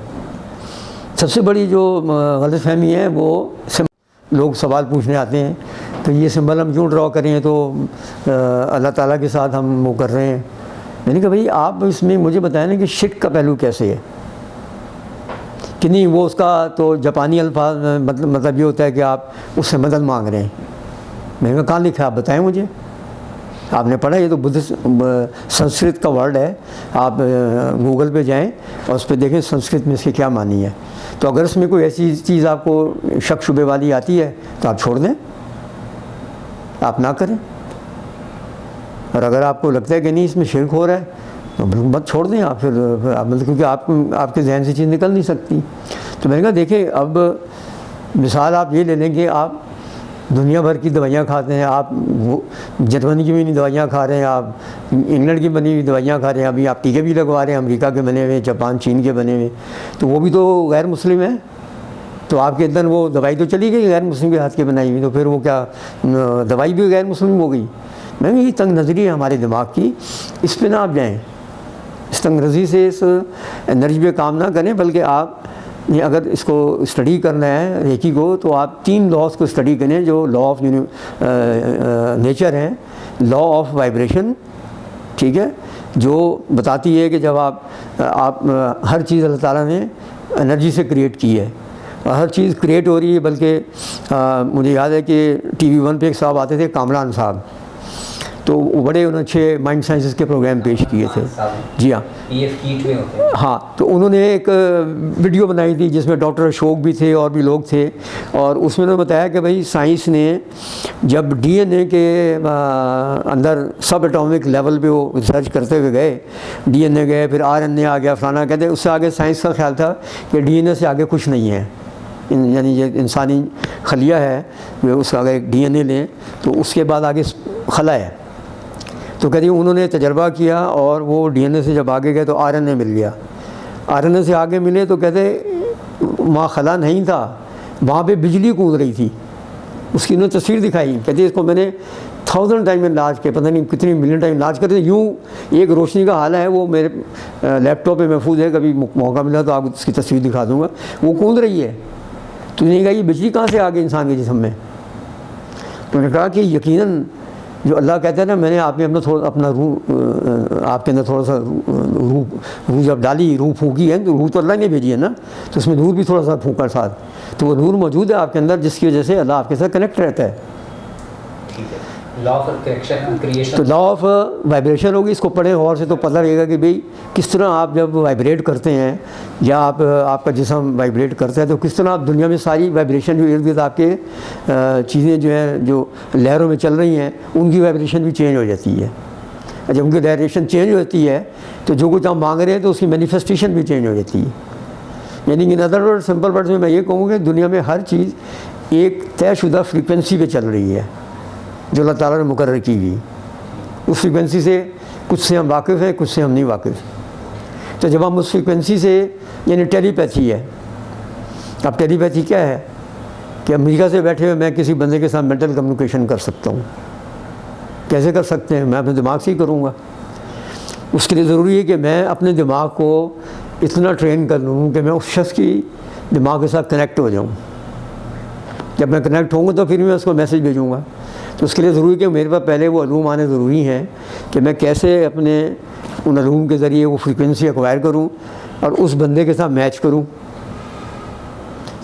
سب سے بڑی جو غلط فہمی ہے وہ لوگ سوال پوچھنے آتے ہیں کہ یہ سمبل ہم کیوں ڈرا کریں تو اللہ تعالیٰ کے ساتھ ہم وہ کر رہے ہیں. میں نے کہا بھائی آپ اس میں مجھے بتائیں نا کہ شرک کا پہلو کیسے ہے کہ نہیں, وہ اس کا تو جاپانی الفاظ مطلب یہ ہوتا ہے کہ آپ اس سے مدد مانگ رہے ہیں. میں نے کہا کہاں لکھا ہے آپ بتائیں مجھے, آپ نے پڑھا, یہ تو سنسکرت کا ورڈ ہے, آپ گوگل پہ جائیں اور اس پہ دیکھیں سنسکرت میں اس کے کیا معنی ہے. تو اگر اس میں کوئی ایسی چیز آپ کو شک شبے والی آتی ہے تو آپ چھوڑ دیں, آپ نہ کریں. اور اگر آپ کو لگتا ہے کہ نہیں اس میں شرک ہو رہا ہے تو مت چھوڑ دیں آپ, پھر کیونکہ آپ کے ذہن سے چیز نکل نہیں سکتی. تو میں نے کہا دیکھیں اب مثال آپ یہ لے لیں کہ آپ دنیا بھر کی دوائیاں کھاتے ہیں, آپ جرمنی کی بھی نہیں دوائیاں کھا رہے ہیں, آپ انگلینڈ کی بنی ہوئی دوائیاں کھا رہے ہیں, ابھی آپ ٹیکے بھی لگوا رہے ہیں امریکہ کے بنے ہوئے, جاپان چین کے بنے ہوئے, تو وہ بھی تو غیر مسلم ہیں. تو آپ کے اندر وہ دوائی تو چلی گئی غیر مسلم کے ہاتھ کی بنائی ہوئی, تو پھر وہ کیا دوائی بھی غیر مسلم ہو گئی. میں بھی یہ تنگ نظری ہے ہمارے دماغ کی, اس پہ نہ آپ جائیں, اس تنگ نظری سے اس انرجی پہ کام نہ کریں, بلکہ آپ اگر اس کو اسٹڈی کرنا ہے ریکی کو تو آپ 3 لاز کو اسٹڈی کریں جو لا آف نیچر ہیں. لا آف وائبریشن, ٹھیک ہے, جو بتاتی ہے کہ جب آپ ہر چیز اللہ تعالیٰ نے انرجی سے کریٹ کی ہے اور ہر چیز کریٹ ہو رہی ہے. بلکہ مجھے یاد ہے کہ ٹی وی 1 پہ ایک صاحب آتے تھے کامران صاحب, تو وہ بڑے انہوں نے اچھے مائنڈ سائنسز کے پروگرام پیش کیے تھے. جی ہاں, تو انہوں نے ایک ویڈیو بنائی تھی جس میں ڈاکٹر اشوک بھی تھے اور بھی لوگ تھے, اور اس میں انہوں نے بتایا کہ بھائی سائنس نے جب ڈی این اے کے اندر سب ایٹامک لیول پہ وہ ریسرچ کرتے ہوئے گئے, ڈی این اے گئے, پھر آر این اے آ گیا, فلانا کہتے ہیں, اس سے آگے سائنس کا خیال تھا کہ ڈی این اے سے آگے کچھ نہیں ہے, یعنی یہ انسانی خلیہ ہے, اس کا اگر ڈی این اے لیں تو اس کے بعد آگے خلا ہے. تو کہتے ہیں انہوں نے تجربہ کیا اور وہ ڈی این اے سے جب آگے گئے تو آر این اے مل گیا, آر این اے سے آگے ملے تو کہتے وہاں خلا نہیں تھا, وہاں پہ بجلی کود رہی تھی. اس کی انہوں نے تصویر دکھائی, کہتے اس کو میں نے 1000 ٹائم علاج کیا, پتہ نہیں کتنی ملین ٹائم علاج کرتے, یوں ایک روشنی کا حال ہے, وہ میرے لیپ ٹاپ پہ محفوظ ہے, کبھی موقع ملا تو آپ اس کی تصویر دکھا دوں گا, وہ کود رہی ہے. تو نے کہا یہ بجلی کہاں سے آ گئی انسان کے جسم میں؟ تو نے کہا کہ یقیناً جو اللہ کہتا ہے نا میں نے آپ میں اپنا روح آپ کے اندر تھوڑا سا روح جب ڈالی, روح پھونکی ہے, تو روح تو اللہ نے بھیجی ہے نا, تو اس میں نور بھی تھوڑا سا پھونکا ساتھ, تو وہ نور موجود ہے آپ کے اندر جس کی وجہ سے اللہ آپ کے ساتھ کنیکٹ رہتا ہے. تو لا آف وائبریشن ہوگی, اس کو پڑھیں غور سے تو پتہ لگے گا کہ بھئی کس طرح آپ جب وائبریٹ کرتے ہیں یا آپ کا جسم وائبریٹ کرتا ہے تو کس طرح آپ دنیا میں ساری وائبریشن جو ارد گرد آپ کے چیزیں جو ہیں جو لہروں میں چل رہی ہیں ان کی وائبریشن بھی چینج ہو جاتی ہے. جب ان کی وائبریشن چینج ہوتی ہے تو جو کچھ آپ مانگ رہے ہیں تو اس کی مینیفیسٹیشن بھی چینج ہو جاتی ہے. یعنی in other word simple words میں یہ کہوں کہ دنیا میں ہر چیز ایک طے شدہ فریکوینسی پہ چل رہی ہے جو اللہ تعالیٰ نے مقرر کی گئی. اس فریکوینسی سے کچھ سے ہم واقف ہیں, کچھ سے ہم نہیں واقف. تو جب ہم اس فریکوینسی سے, یعنی ٹیلی پیتھی ہے, اب ٹیلی پیتھی کیا ہے کہ امریکہ سے بیٹھے ہوئے میں کسی بندے کے ساتھ مینٹل کمیونیکیشن کر سکتا ہوں. کیسے کر سکتے ہیں؟ میں اپنے دماغ سے ہی کروں گا. اس کے لیے ضروری ہے کہ میں اپنے دماغ کو اتنا ٹرین کر لوں کہ میں اس شخص کی دماغ کے ساتھ کنیکٹ ہو جاؤں. جب میں کنیکٹ ہوں گا تو پھر میں اس کو میسیج بھیجوں گا. تو اس کے لیے ضروری ہے کہ میرے پاس پہلے وہ علوم آنے ضروری ہیں کہ میں کیسے اپنے ان علوم کے ذریعے وہ فریکوینسی ایکوائر کروں اور اس بندے کے ساتھ میچ کروں,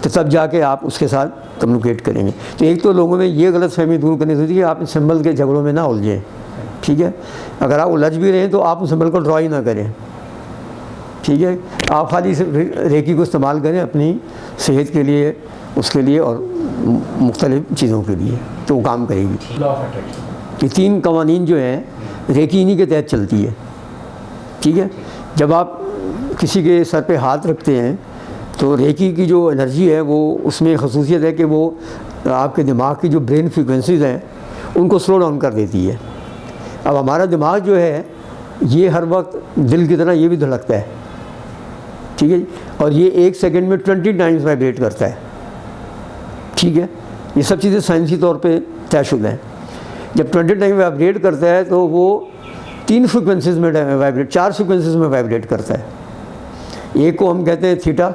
تو تب جا کے آپ اس کے ساتھ کمیونیکیٹ کریں گے. تو ایک تو لوگوں میں یہ غلط فہمی دور کرنی ضروری ہے کہ آپ سمبل کے جھگڑوں میں نہ الجھیں. ٹھیک ہے, اگر آپ الجھ بھی رہے ہیں تو آپ اس سمبل کو ڈرا ہی نہ کریں. ٹھیک ہے, آپ خالی ریکی کو استعمال کریں اپنی صحت کے لیے, اس کے لیے اور مختلف چیزوں کے لیے, تو وہ کام کرے گی. یہ 3 قوانین جو ہیں ریکی انہی کے تحت چلتی ہے. ٹھیک ہے, جب آپ کسی کے سر پہ ہاتھ رکھتے ہیں تو ریکی کی جو انرجی ہے وہ اس میں خصوصیت ہے کہ وہ آپ کے دماغ کی جو برین فریکوینسیز ہیں ان کو سلو ڈاؤن کر دیتی ہے. اب ہمارا دماغ جو ہے یہ ہر وقت دل کی طرح یہ بھی دھڑکتا ہے, ٹھیک ہے جی, اور یہ 1 سیکنڈ میں 20 ٹائمز وائبریٹ کرتا ہے, ٹھیک ہے. یہ سب چیزیں سائنسی طور پہ طے شدہ ہیں. جب 20 ٹائم وائبریٹ کرتا ہے تو وہ 3 فریکوینسیز میں وائبریٹ 4 فریکوینسیز میں وائبریٹ کرتا ہے. ایک کو ہم کہتے ہیں تھیٹا,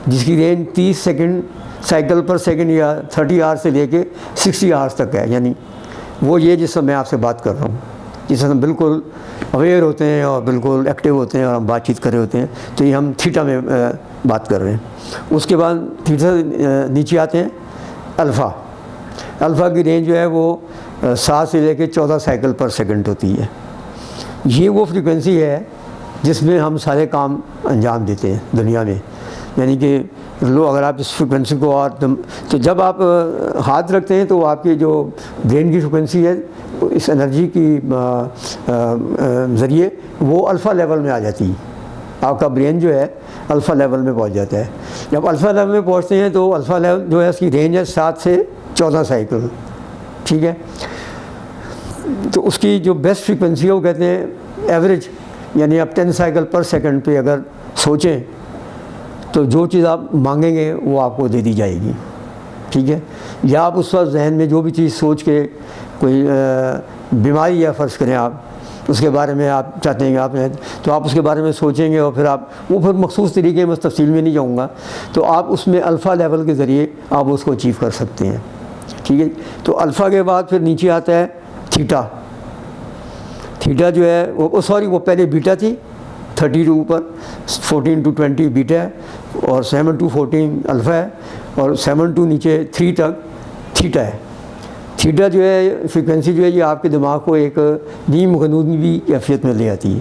جس کی range 30 second cycle per second یا 30 آورس سے لے کے 60 آورس تک ہے. یعنی وہ یہ جس سے میں آپ سے بات کر رہا ہوں, جس سے ہم بالکل اویئر ہوتے ہیں اور بالکل ایکٹیو ہوتے ہیں اور ہم بات چیت کر رہے ہوتے ہیں, تو یہ ہم تھیٹا میں بات کر رہے ہیں. اس کے بعد تھیٹا سے نیچے آتے ہیں الفا. الفا کی رینج جو ہے وہ 7 سے لے کے 14 سائیکل پر سیکنڈ ہوتی ہے. یہ وہ فریکوینسی ہے جس میں ہم سارے کام انجام دیتے ہیں دنیا میں. یعنی کہ اگر آپ اس فریکوینسی کو اور تو جب آپ ہاتھ رکھتے ہیں تو آپ کی جو برین کی فریکوینسی ہے اس انرجی کی ذریعے وہ الفا لیول میں آ جاتی ہے. آپ کا برین جو ہے الفا لیول میں پہنچ جاتا ہے. جب الفا لیول میں پہنچتے ہیں تو الفا لیول جو ہے اس کی رینج ہے 7 سے 14 سائیکل, ٹھیک ہے. تو اس کی جو بیسٹ فریکوینسی ہے وہ کہتے ہیں ایوریج, یعنی آپ 10 سائیکل پر سیکنڈ پہ اگر سوچیں تو جو چیز آپ مانگیں گے وہ آپ کو دے دی جائے گی, ٹھیک ہے. یا آپ اس وقت ذہن میں جو بھی چیز سوچ کے کوئی بیماری یا فرض کریں آپ اس کے بارے میں آپ چاہتے ہیں کہ آپ تو آپ اس کے بارے میں سوچیں گے اور پھر مخصوص طریقے میں تفصیل میں نہیں جاؤں گا, تو آپ اس میں الفا لیول کے ذریعے آپ اس کو اچیو کر سکتے ہیں, ٹھیک ہے. تو الفا کے بعد پھر نیچے آتا ہے تھیٹا. تھیٹا جو ہے وہ پہلے بیٹا تھی, 32 پر 14 to 20 بیٹا ہے, اور 7 to 14 الفا ہے, اور 7 to نیچے 3 تک تھیٹا ہے. تھیٹا جو ہے فریکوینسی جو ہے یہ آپ کے دماغ کو ایک نیم غنودی کیفیت میں لے آتی ہے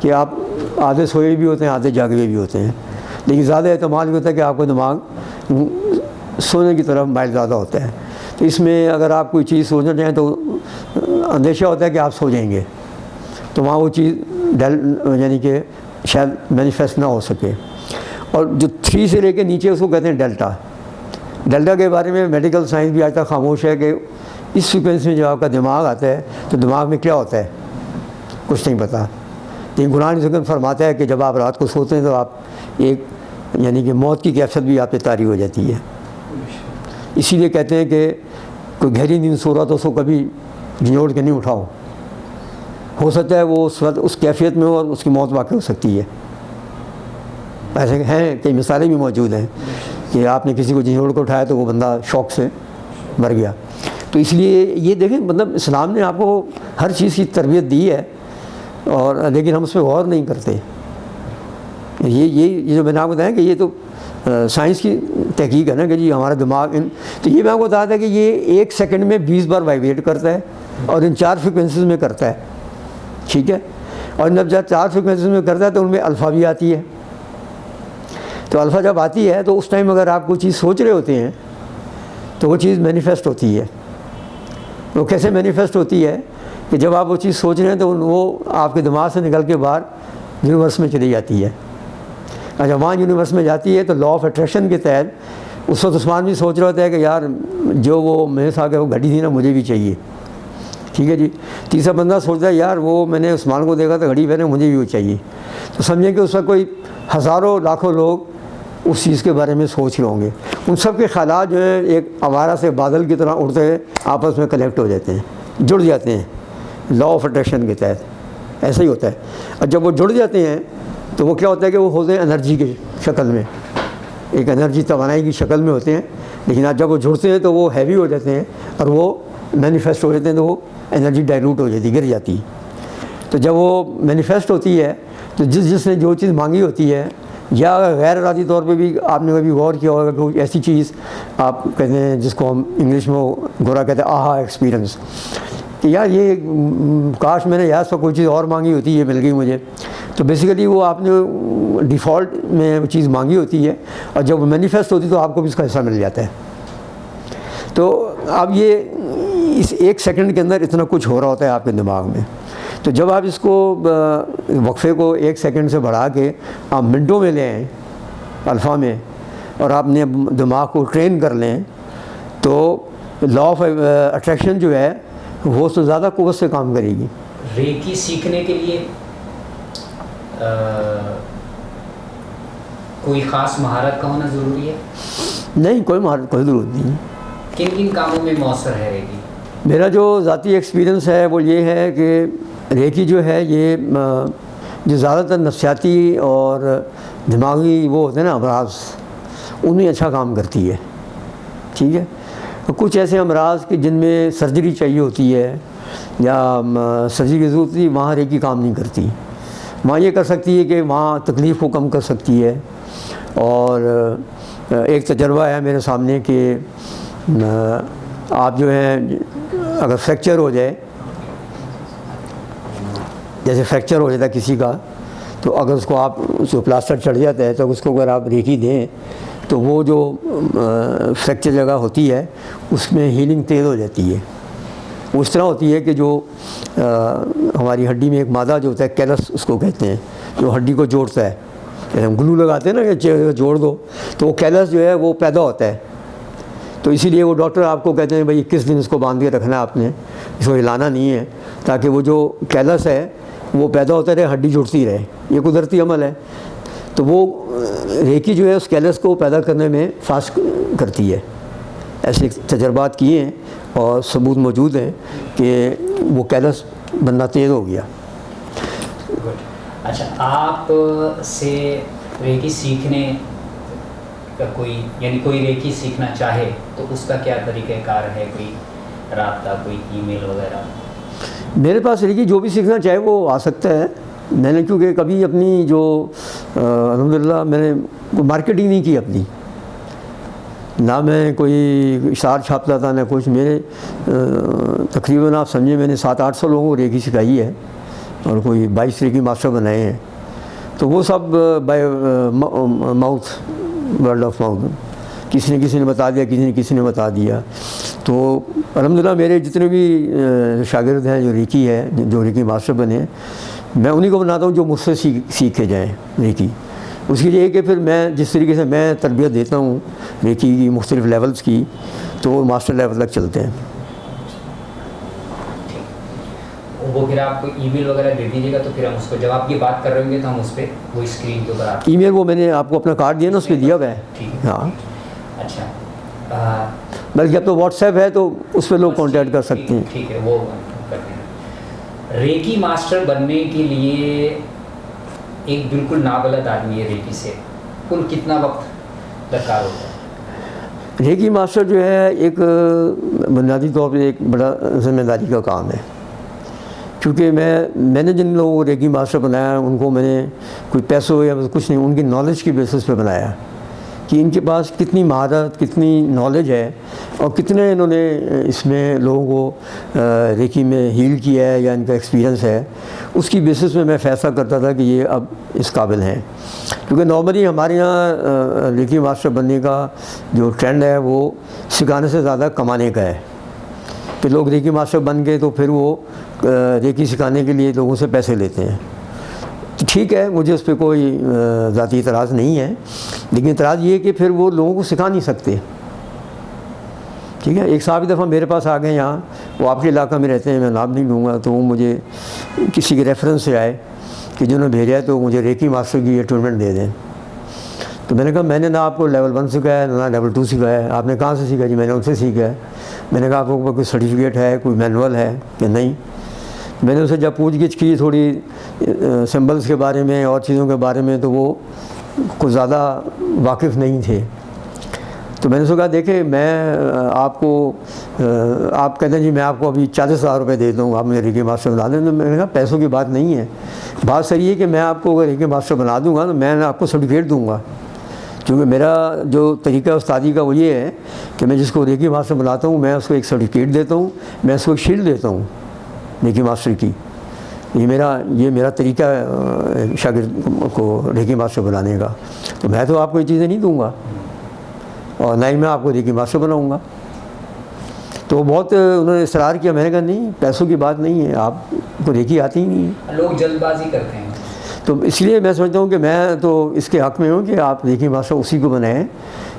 کہ آپ آدھے سوئے بھی ہوتے ہیں آدھے جاگے بھی ہوتے ہیں, لیکن زیادہ احتمال بھی ہوتا ہے کہ آپ کا دماغ سونے کی طرف مائل زیادہ ہوتا ہے. تو اس میں اگر آپ کوئی چیز سوچنا چاہیں تو اندیشہ ہوتا ہے کہ آپ سو جائیں گے, تو وہاں وہ چیز یعنی کہ شاید مینیفیسٹ نہ ہو سکے. اور جو 3 سے لے کے نیچے اس کو کہتے ہیں ڈیلٹا. ڈیلٹا کے بارے میں میڈیکل سائنس بھی آج تک خاموش ہے کہ اس فریکوینسی میں جب آپ کا دماغ آتا ہے تو دماغ میں کیا ہوتا ہے کچھ نہیں پتہ. لیکن قرآن حکم فرماتا ہے کہ جب آپ رات کو سوتے ہیں تو آپ ایک یعنی کہ موت کی کیفیت بھی آپ پہ طاری ہو جاتی ہے. اسی لیے کہتے ہیں کہ کوئی گہری نیند سو رہا تو اس کو کبھی جھنجھوڑ کے نہیں اٹھاؤ, ہو سکتا ہے وہ اس کیفیت میں ہو اور اس کی موت واقع ہو سکتی ہے. ایسے ہیں کئی مثالیں بھی موجود ہیں کہ آپ نے کسی کو جھنجھوڑ کو اٹھایا تو وہ بندہ شوق سے مر گیا. تو اس لیے یہ دیکھیں مطلب اسلام نے آپ کو ہر چیز کی تربیت دی ہے, اور لیکن ہم اس پہ غور نہیں کرتے. یہ جو میں نے آپ کو بتایا کہ یہ تو سائنس کی تحقیق ہے نا کہ جی ہمارا دماغ تو یہ میں آپ کو بتایا تھا کہ یہ 1 سیکنڈ میں 20 بار وائبریٹ کرتا ہے اور ان 4 فریکوینسیز میں کرتا ہے, ٹھیک ہے. اور جب 4 فریکوینسیز میں کرتا ہے تو ان میں الفا بھی آتی ہے. تو الفا جب آتی ہے تو اس ٹائم اگر آپ کوئی چیز سوچ رہے ہوتے ہیں تو وہ چیز مینیفیسٹ ہوتی ہے. وہ کیسے مینیفیسٹ ہوتی ہے کہ جب آپ وہ چیز سوچ رہے ہیں تو وہ آپ کے دماغ سے نکل کے باہر یونیورس میں چلی جاتی ہے. جب وہاں یونیورس میں جاتی ہے تو لا آف اٹریکشن کے تحت اس وقت عثمان بھی سوچ رہا ہوتا ہے کہ یار جو وہ میرے ساتھ وہ گھڑی تھی نا مجھے بھی چاہیے, ٹھیک ہے جی. تیسرا بندہ سوچتا ہے یار وہ میں نے عثمان کو دیکھا تو گھڑی پہنے مجھے بھی وہ چاہیے. تو سمجھیں کہ اس وقت کوئی ہزاروں لاکھوں لوگ اس چیز کے بارے میں سوچ رہے ہوں گے. ان سب کے خیالات جو ہیں ایک آوارہ سے بادل کی طرح اڑتے ہوئے آپس میں کنیکٹ ہو جاتے ہیں, جڑ جاتے ہیں لا آف اٹریکشن کے تحت. ایسا ہی ہوتا ہے. اور جب وہ جڑ جاتے ہیں تو وہ کیا ہوتا ہے کہ وہ ہوتے ہیں انرجی کی شکل میں, ایک انرجی توانائی کی شکل میں ہوتے ہیں. لیکن آج جب وہ جڑتے ہیں تو وہ ہیوی ہو جاتے ہیں اور وہ مینیفیسٹ ہو جاتے ہیں, تو وہ انرجی ڈائلوٹ ہو جاتی ہے, گر جاتی ہے. تو جب وہ مینیفیسٹ ہوتی ہے تو جس نے جو چیز مانگی ہوتی ہے, یا غیر ارادی طور پہ بھی آپ نے کبھی غور کیا ہوگا کہ کوئی ایسی چیز آپ کہتے ہیں جس کو ہم انگلش میں گورا کہتے ہیں آہا ایکسپیرئنس, کہ یار یہ کاش میں نے یار اس پر کوئی چیز اور مانگی ہوتی ہے مل گئی مجھے. تو بیسیکلی وہ آپ نے ڈیفالٹ میں وہ چیز مانگی ہوتی ہے, اور جب مینیفیسٹ ہوتی ہے تو آپ کو بھی اس کا حصہ مل جاتا ہے. تو اب یہ اس 1 سیکنڈ کے اندر اتنا کچھ ہو رہا ہوتا ہے آپ کے دماغ میں. تو جب آپ اس کو وقفے کو 1 سیکنڈ سے بڑھا کے آپ منٹوں میں لیں الفا میں, اور آپ نے دماغ کو ٹرین کر لیں تو لا آف اٹریکشن جو ہے وہ تو زیادہ قوت سے کام کرے گی. ریکی سیکھنے کے لیے کوئی خاص مہارت کا ہونا ضروری ہے؟ نہیں، کوئی مہارت کوئی ضرورت نہیں. کن کن کاموں میں مؤثر ہے ریکی؟ میرا جو ذاتی ایکسپیرینس ہے وہ یہ ہے کہ ریکی جو ہے یہ جو زیادہ تر نفسیاتی اور دماغی وہ ہوتے ہیں نا امراض، ان میں اچھا کام کرتی ہے. ٹھیک ہے. کچھ ایسے امراض کہ جن میں سرجری چاہیے ہوتی ہے یا سرجری کی ضرورت ہوتی ہے، وہاں ریکی کام نہیں کرتی. وہاں یہ کر سکتی ہے کہ وہاں تکلیف کو کم کر سکتی ہے. اور ایک تجربہ ہے میرے سامنے کہ آپ جو ہیں اگر فریکچر ہو جائے، جیسے فریکچر ہو جاتا ہے کسی کا، تو اگر اس کو آپ اس کو پلاسٹر چڑھ جاتا ہے تو اس کو اگر آپ ریکی دیں تو وہ جو فریکچر جگہ ہوتی ہے اس میں ہیلنگ تیز ہو جاتی ہے. وہ اس طرح ہوتی ہے کہ جو ہماری ہڈی میں ایک مادہ جو ہوتا ہے کیلس اس کو کہتے ہیں، جو ہڈی کو جوڑتا ہے. جیسے ہم گلو لگاتے ہیں نا کہ جوڑ دو، تو وہ کیلس جو ہے وہ پیدا ہوتا ہے. تو اسی لیے وہ ڈاکٹر آپ کو کہتے ہیں بھائی 21 دن اس کو باندھ کے رکھنا ہے آپ نے، اس کو ہلانا نہیں ہے، تاکہ وہ جو کیلس ہے وہ پیدا ہوتا رہے، ہڈی جڑتی رہے. یہ قدرتی عمل ہے. تو وہ ریکی جو ہے اس کیلس کو پیدا کرنے میں فاسٹ کرتی ہے. ایسے تجربات کیے ہیں اور ثبوت موجود ہیں کہ وہ کیلس بننا تیز ہو گیا. اچھا، آپ سے ریکی سیکھنے کا کوئی ریکی سیکھنا چاہے تو اس کا کیا طریقہ کار ہے؟ کوئی رابطہ، کوئی ای میل وغیرہ؟ میرے پاس ریکی جو بھی سیکھنا چاہے وہ آ سکتا ہے. میں نے کیونکہ کبھی اپنی جو الحمدللہ میں نے مارکیٹنگ نہیں کی اپنی، نہ میں کوئی اشتہار چھاپتا تھا نہ کچھ. میرے تقریباً آپ سمجھیں میں نے 700-800 لوگوں کو ریکی سکھائی ہے اور کوئی 22 ریکی ماسٹر بنائے ہیں. تو وہ سب by mouth, word of mouth, کسی نے بتا دیا، کسی نے بتا دیا. تو الحمدللہ میرے جتنے بھی شاگرد ہیں جو ریکی ماسٹر بنے، میں انہی کو بناتا ہوں جو مجھ سے سیکھ کے جائیں ریکی. اس کے لیے کہ پھر میں جس طریقے سے میں تربیت دیتا ہوں ریکی کی مختلف لیولز کی، تو وہ ماسٹر لیول تک چلتے ہیں. وہ پھر آپ کو ای میل وغیرہ دے دیجیے گا، تو پھر ہم اس کو جب آپ کی بات کر رہے ہوں گے تو ہم اس پہ وہ اسکرین کے اوپر آپ ای میل، وہ میں نے آپ کو اپنا کارڈ دیا نا، اس پہ دیا ہوا ہے. ہاں. اچھا، بلکہ اب تو واٹس ایپ ہے تو اس پہ لوگ کانٹیکٹ کر سکتے ہیں. ٹھیک ہے، وہ کرتے ہیں. ریکی ماسٹر بننے کے لیے ایک بالکل نابلد آدمی ہے ریکی سے، کل کتنا وقت درکار ہوتا ہے؟ ریکی ماسٹر جو ہے ایک بنیادی طور پہ ایک بڑا ذمہ داری کا کام ہے. کیونکہ میں نے جن لوگوں کو ریکی ماسٹر بنایا ان کو میں نے کوئی پیسوں یا کچھ نہیں، ان کی نالج کی بیسس پہ بنایا کہ ان کے پاس کتنی مہارت، کتنی نالج ہے اور کتنے انہوں نے اس میں لوگوں کو ریکی میں ہیل کیا ہے یا ان کا ایکسپیرینس ہے. اس کی بیسس میں فیصلہ کرتا تھا کہ یہ اب اس قابل ہیں. کیونکہ نارملی ہمارے یہاں ریکی ماسٹر بننے کا جو ٹرینڈ ہے وہ سکھانے سے زیادہ کمانے کا ہے، کہ لوگ ریکی ماسٹر بن گئے تو پھر وہ ریکی سکھانے کے لیے لوگوں سے پیسے لیتے ہیں. ٹھیک ہے، مجھے اس پہ کوئی ذاتی اعتراض نہیں ہے، لیکن اعتراض یہ ہے کہ پھر وہ لوگوں کو سکھا نہیں سکتے. ٹھیک ہے. ایک صاحب دفعہ میرے پاس آ گئے یہاں، وہ آپ کے علاقہ میں رہتے ہیں، میں نام نہیں لوں گا، تو وہ مجھے کسی کے ریفرنس سے آئے کہ جنہوں نے بھیجا ہے تو مجھے ریکی ماسٹر کی اپوائنٹمنٹ دے دیں. تو میں نے کہا میں نے نہ آپ کو لیول 1 سکھایا ہے نہ لیول 2 سکھایا ہے. آپ نے کہاں سے سیکھا؟ جی میں نے ان سے سیکھا ہے. میں نے کہا آپ کو کوئی سرٹیفکیٹ ہے، کوئی مینول ہے کہ نہیں؟ میں نے اسے جب پوچھ گچھ کی تھوڑی سمبلس کے بارے میں اور چیزوں کے بارے میں، تو وہ کچھ زیادہ واقف نہیں تھے. تو میں نے اس کو کہا دیکھیں میں آپ کو آپ کہتے ہیں جی میں آپ کو ابھی 40,000 روپے دے دوں، آپ مجھے ریکی ماسٹر بنا دیں. تو میں نے کہا پیسوں کی بات نہیں ہے، بات سر یہ ہے کہ میں آپ کو اگر ریکی ماسٹر بنا دوں گا تو میں آپ کو سرٹیفکیٹ دوں گا. کیونکہ میرا جو طریقہ استادی کا وہ یہ ہے کہ میں جس کو ریکی ماسٹر بناتا ہوں میں اس کو ایک سرٹیفکیٹ دیتا ہوں، میں اس کو ایک شیلڈ دیتا ہوں ریکی ماسٹر کی. یہ میرا طریقہ ہے شاگرد کو ریکی ماسٹر بنانے کا. تو میں تو آپ کو یہ چیزیں نہیں دوں گا اور نہ ہی میں آپ کو ریکی ماسٹر بناؤں گا. تو بہت انہوں نے اصرار کیا. میں نے کہا نہیں، پیسوں کی بات نہیں ہے، آپ کو ریکی آتی ہی نہیں ہے. لوگ جلد بازی کرتے ہیں. تو اس لیے میں سمجھتا ہوں کہ میں تو اس کے حق میں ہوں کہ آپ ریکی ماسٹر اسی کو بنائیں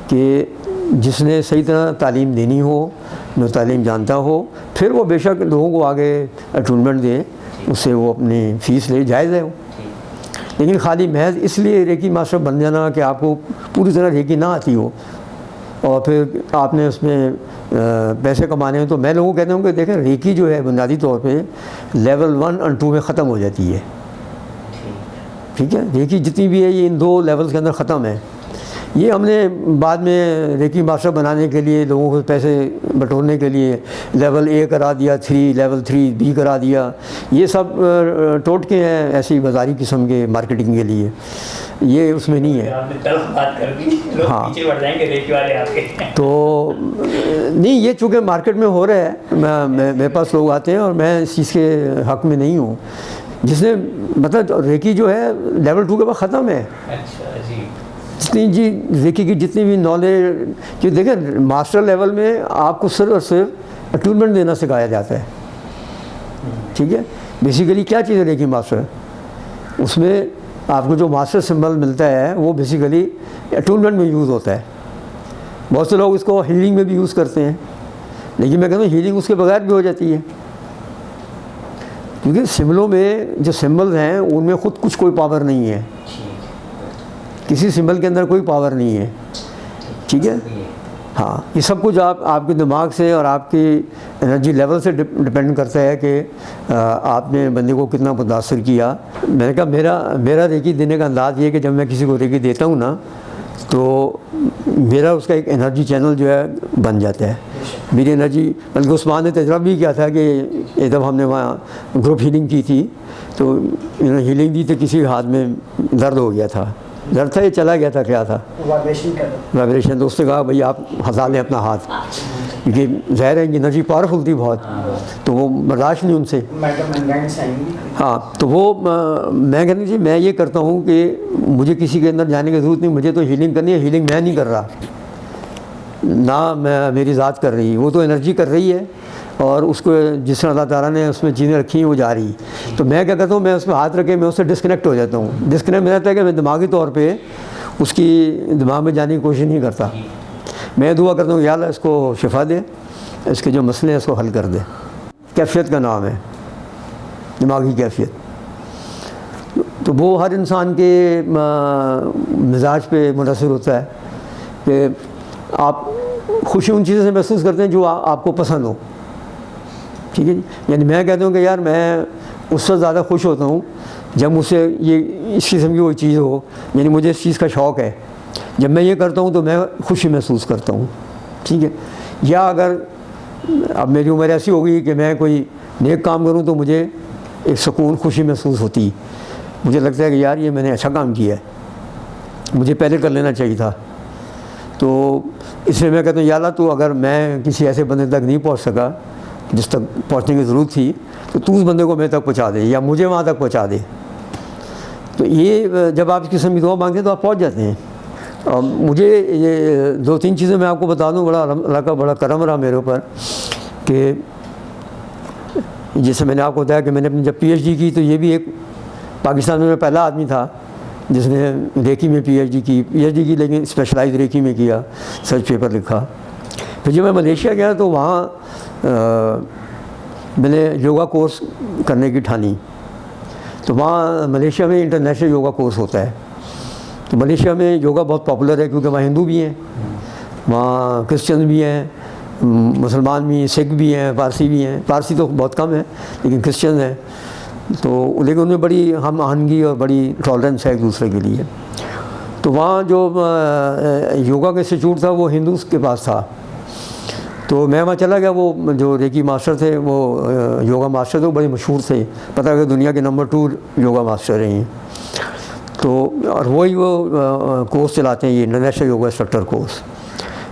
کہ جس نے صحیح طرح تعلیم دینی ہو، جو تعلیم جانتا ہو، پھر وہ بے شک لوگوں کو آگے اٹونمنٹ دے، اس سے وہ اپنی فیس لے، جائز ہے وہ. لیکن خالی محض اس لیے ریکی ماسٹر بن جانا کہ آپ کو پوری طرح ریکی نہ آتی ہو اور پھر آپ نے اس میں پیسے کمانے ہیں، تو میں لوگوں کو کہتا ہوں کہ دیکھیں ریکی جو ہے بنیادی طور پہ لیول 1 اور 2 میں ختم ہو جاتی ہے. ٹھیک ہے، ریکی جتنی بھی ہے یہ ان 2 لیولز کے اندر ختم ہے. یہ ہم نے بعد میں ریکی ماسٹر بنانے کے لیے لوگوں کو پیسے بٹورنے کے لیے لیول A کرا دیا، 3 لیول 3B کرا دیا. یہ سب ٹوٹکے ہیں ایسی بازاری قسم کے مارکیٹنگ کے لیے، یہ اس میں نہیں ہے. ہاں تو نہیں، یہ چونکہ مارکیٹ میں ہو رہا ہے، میرے پاس لوگ آتے ہیں اور میں اس چیز کے حق میں نہیں ہوں. جس نے مطلب ریکی جو ہے لیول 2 کے بعد ختم ہے. جتنی ریکی کی جتنی بھی نالج، کہ دیکھیں ماسٹر لیول میں آپ کو صرف اور صرف اٹونمنٹ دینا سکھایا جاتا ہے. ٹھیک ہے، بیسیکلی کیا چیز ہے ریکی ماسٹر؟ اس میں آپ کو جو ماسٹر سمبل ملتا ہے وہ بیسیکلی اٹونمنٹ میں یوز ہوتا ہے. بہت سے لوگ اس کو ہیلنگ میں بھی یوز کرتے ہیں، لیکن میں کہتا ہوں ہیلنگ اس کے بغیر بھی ہو جاتی ہے، کیونکہ سمبلوں میں جو سمبلز ہیں ان میں خود کچھ کوئی پاور نہیں ہے، کسی سمبل کے اندر کوئی پاور نہیں ہے. ٹھیک ہے، ہاں یہ سب کچھ آپ کے دماغ سے اور آپ کی انرجی لیول سے ڈپینڈ کرتا ہے کہ آپ نے بندے کو کتنا متاثر کیا. میں نے کہا میرا ریکی دینے کا انداز یہ ہے کہ جب میں کسی کو ریکی دیتا ہوں نا تو میرا اس کا ایک انرجی چینل جو ہے بن جاتا ہے. میری انرجی، بلکہ عثمان نے تجربہ بھی کیا تھا کہ ایک دفعہ ہم نے وہاں گروپ ہیلنگ کی تھی، تو ہیلنگ دی تو کسی ہاتھ میں درد ہو گیا تھا، درد تھا یہ چلا گیا تھا، کیا تھا وائبریشن. تو اس نے کہا بھائی آپ ہٹا لیں اپنا ہاتھ، کیونکہ ظاہر ہے انرجی پاورفل تھی بہت، تو وہ برداشت نہیں ان سے. ہاں تو وہ میں کہتا جی میں یہ کرتا ہوں کہ مجھے کسی کے اندر جانے کی ضرورت نہیں، مجھے تو ہیلنگ کرنی ہے. ہیلنگ میں نہیں کر رہا، نہ میری ذات کر رہی، وہ تو انرجی کر رہی ہے، اور اس کو جس طرح اللہ تعالیٰ نے اس میں چیزیں رکھی ہیں وہ جا رہی. تو میں کیا کرتا ہوں، میں اس میں ہاتھ رکھے میں اس سے ڈسکنیکٹ ہو جاتا ہوں. ڈسکنیکٹ میں رہتا ہے کہ میں دماغی طور پہ اس کی دماغ میں جانے کی کوشش نہیں کرتا. میں دعا کرتا ہوں یا اللہ اس کو شفا دے، اس کے جو مسئلے ہیں اس کو حل کر دے. کیفیت کا نام ہے دماغی کیفیت. تو وہ ہر انسان کے مزاج پہ منحصر ہوتا ہے کہ آپ خوشی ان چیزوں سے محسوس کرتے ہیں جو آپ کو پسند ہو. ٹھیک ہے جی، یعنی میں کہتا ہوں کہ یار میں اس سے زیادہ خوش ہوتا ہوں جب مجھ سے یہ اس قسم کی کوئی چیز ہو، یعنی مجھے اس چیز کا شوق ہے، جب میں یہ کرتا ہوں تو میں خوشی محسوس کرتا ہوں. ٹھیک ہے، یا اگر اب میری عمر ایسی ہو گئی کہ میں کوئی نیک کام کروں تو مجھے ایک سکون خوشی محسوس ہوتی، مجھے لگتا ہے کہ یار یہ میں نے اچھا کام کیا ہے، مجھے پہلے کر لینا چاہیے تھا. تو اس لیے میں کہتا ہوں یا اللہ تو اگر میں کسی ایسے بندے تک نہیں پہنچ سکا جس تک پہنچنے کی ضرورت تھی، تو اس بندے کو میرے تک پہنچا دے یا مجھے وہاں تک پہنچا دے. تو یہ جب آپ اس قسم کی دعا مانگتے ہیں تو آپ پہنچ جاتے ہیں. مجھے یہ 2-3 چیزیں میں آپ کو بتا دوں، بڑا اللہ کا بڑا کرم رہا میرے اوپر کہ جیسے میں نے آپ کو بتایا کہ میں نے اپنی جب PhD کی تو یہ بھی ایک پاکستان میں پہلا آدمی تھا جس نے ریکی میں PhD کی، لیکن اسپیشلائز ریکی میں کیا، سرچ پیپر لکھا. پھر جب میں ملیشیا گیا تو وہاں میں نے یوگا کورس کرنے کی ٹھانی. تو وہاں ملیشیا میں انٹرنیشنل یوگا کورس ہوتا ہے. تو ملیشیا میں یوگا بہت پاپولر ہے کیونکہ وہاں ہندو بھی ہیں، وہاں کرسچن بھی ہیں، مسلمان بھی ہیں، سکھ بھی ہیں، پارسی بھی ہیں. پارسی تو بہت کم ہے لیکن کرسچن ہیں. تو لیکن ان میں بڑی ہم آہنگی اور بڑی ٹالرنس ہے ایک دوسرے کے لیے. تو وہاں جو یوگا کا انسٹیٹیوٹ تھا وہ ہندوز کے پاس تھا. تو میں وہاں چلا گیا. وہ جو ریکی ماسٹر تھے، وہ یوگا ماسٹر تھے، وہ بڑے مشہور تھے، پتہ کہ دنیا کے نمبر 2 یوگا ماسٹر رہے ہیں. تو اور وہی وہ کورس چلاتے ہیں، یہ انٹرنیشنل یوگا انسٹرکٹر کورس.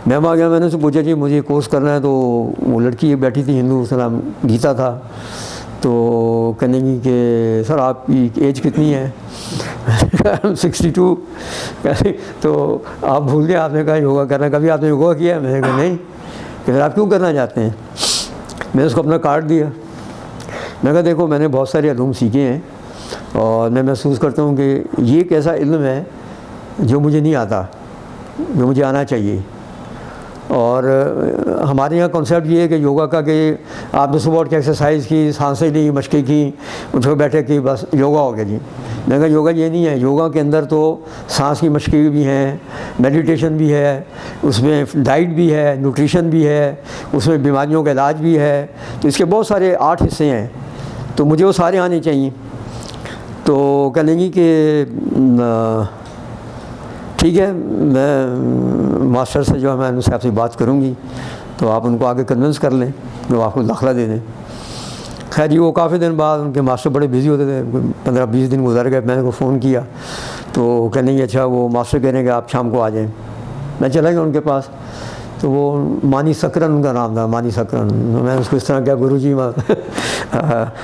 میں وہاں گیا، میں نے اس سے پوچھا جی مجھے یہ کورس کرنا ہے. تو وہ لڑکی بیٹھی تھی ہندو، اس کا نام گیتا تھا. تو کہنے کی کہ سر آپ کی ایج کتنی ہے؟ 62. تو آپ بھول گئے، آپ نے کہا یوگا کرنا، کبھی آپ نے یوگا کیا ہے؟ میں نے کہا نہیں. کہ پھر آپ کیوں کرنا چاہتے ہیں؟ میں نے اس کو اپنا کارڈ دیا. میں کہا دیکھو میں نے بہت سارے علوم سیکھے ہیں اور میں محسوس کرتا ہوں کہ یہ ایک ایسا علم ہے جو مجھے نہیں آتا، جو مجھے آنا چاہیے. اور ہمارے یہاں کنسیپٹ یہ ہے کہ یوگا کا کہ آپ نے صبح اٹھ کے ایکسرسائز کی، سانسیں لی، مشقیں کی، اٹھو بیٹھے کی، بس یوگا ہو گیا جی. میں کہا یوگا یہ نہیں ہے. یوگا کے اندر تو سانس کی مشقیں بھی ہیں، میڈیٹیشن بھی ہے، اس میں ڈائٹ بھی ہے، نیوٹریشن بھی ہے، اس میں بیماریوں کا علاج بھی ہے. تو اس کے بہت سارے 8 حصے ہیں، تو مجھے وہ سارے آنے چاہیے. تو کہہ لیں گی کہ ٹھیک ہے، میں ماسٹر سے جو ہے میں ان سے آپ سے بات کروں گی، تو آپ ان کو آگے کنونس کر لیں کہ وہ آپ کو داخلہ دے دیں. خیر جی، وہ کافی دن بعد، ان کے ماسٹر بڑے بزی ہوتے تھے، 15-20 دن گزر گئے. میں نے کو فون کیا تو کہنے کہ اچھا وہ ماسٹر کہہ رہے ہیں کہ آپ شام کو آ جائیں. میں چلا گیا ان کے پاس، تو وہ مانی سکرن ان کا نام تھا، مانی سکرن. میں نے اس کو اس طرح کیا، گرو جی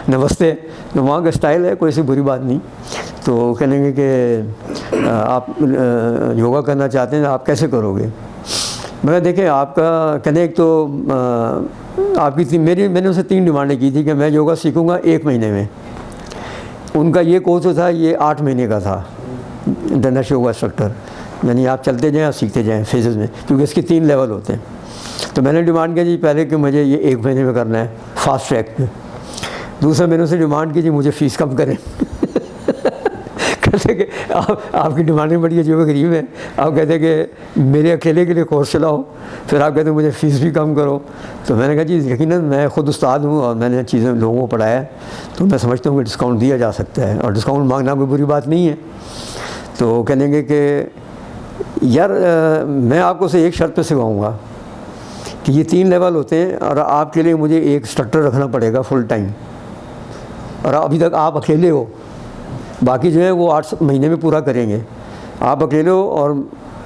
نمستے. تو وہاں کا اسٹائل ہے، کوئی ایسی بری بات نہیں. تو کہیں گے کہ آپ یوگا کرنا چاہتے ہیں، آپ کیسے کرو گے؟ میں دیکھیں آپ کا کہنے، ایک تو آپ کی میں نے ان سے 3 ڈیمانڈیں کی تھی کہ میں یوگا سیکھوں گا 1 مہینے میں. ان کا یہ کورس جو تھا یہ 8 مہینے کا تھا، انٹرنیشنل یوگا انسٹرکٹر. یعنی آپ چلتے جائیں اور سیکھتے جائیں فیزز میں، کیونکہ اس کے 3 لیول ہوتے ہیں. تو میں نے ڈیمانڈ کیا جی پہلے کہ مجھے یہ 1 مہینے میں کرنا ہے فاسٹ ٹریک پہ. دوسرا میں نے اسے ڈیمانڈ کی جی مجھے فیس کم کریں. کہتے کہ آپ کی ڈیمانڈیں بڑی عجیب و غریب ہیں. آپ کہتے کہ میرے اکیلے کے لیے کورس چلاؤ، پھر آپ کہتے ہیں مجھے فیس بھی کم کرو. تو میں نے کہا جی یقیناً میں خود استاد ہوں اور میں نے چیزیں لوگوں کو پڑھایا ہے، تو میں سمجھتا ہوں کہ ڈسکاؤنٹ دیا جا سکتا ہے، اور ڈسکاؤنٹ مانگنا کوئی بری بات نہیں ہے. تو کہیں گے کہ یار میں آپ کو سے ایک شرط پہ سکھاؤں گا کہ یہ 3 لیول ہوتے ہیں، اور آپ کے لیے مجھے ایک انسٹرکٹر رکھنا پڑے گا فل ٹائم. اور ابھی تک آپ اکیلے ہو، باقی جو ہے وہ 8 مہینے میں پورا کریں گے. آپ اکیلے ہو، اور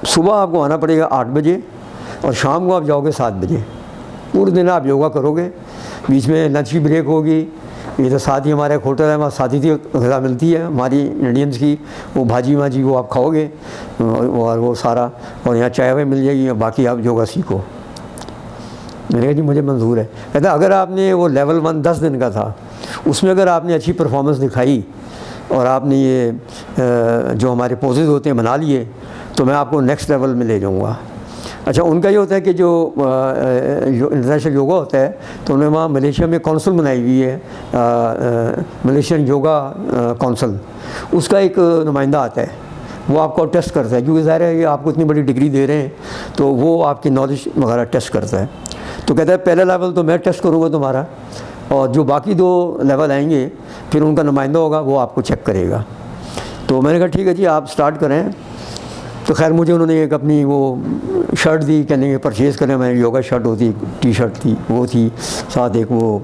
صبح آپ کو آنا پڑے گا 8 بجے، اور شام کو آپ جاؤ گے 7 بجے. پورے دن آپ یوگا کرو گے، بیچ میں لنچ کی بریک ہوگی. یہ تو ساتھ ہی ہمارا ایک ہوٹل ہے، وہاں ساتھی تھی غذا ملتی ہے ہماری انڈینس کی، وہ بھاجی واجی وہ آپ کھاؤ گے، اور وہ سارا، اور یہاں چائے وائے مل جائے گی، اور باقی آپ یوگا سیکھو. میں نے کہا جی مجھے منظور ہے. کہتا اگر آپ نے وہ لیول 1 10 دن کا تھا، اس میں اگر آپ نے اچھی پرفارمنس دکھائی اور آپ نے یہ جو ہمارے پوزز ہوتے ہیں بنا لیے، تو میں آپ کو نیکسٹ لیول میں لے جاؤں گا. اچھا، ان کا یہ ہوتا ہے کہ جو انٹرنیشنل یوگا ہوتا ہے، تو انہوں نے وہاں ملیشیا میں کونسل بنائی ہوئی ہے، ملیشین یوگا کونسل. اس کا ایک نمائندہ آتا ہے، وہ آپ کو ٹیسٹ کرتا ہے، کیونکہ ظاہر ہے کہ آپ کو اتنی بڑی ڈگری دے رہے ہیں، تو وہ آپ کی نالج وغیرہ ٹیسٹ کرتا ہے. تو کہتا ہے پہلا لیول تو میں ٹیسٹ کروں گا تمہارا، اور جو باقی 2 لیول آئیں گے پھر ان کا نمائندہ ہوگا، وہ آپ کو چیک کرے گا. تو میں نے کہا ٹھیک ہے جی آپ سٹارٹ کریں. تو خیر مجھے انہوں نے ایک اپنی وہ شرٹ دی، کہنے پرچیز کریں. میں نے یوگا شرٹ ہوتی، ٹی شرٹ تھی وہ تھی، ساتھ ایک وہ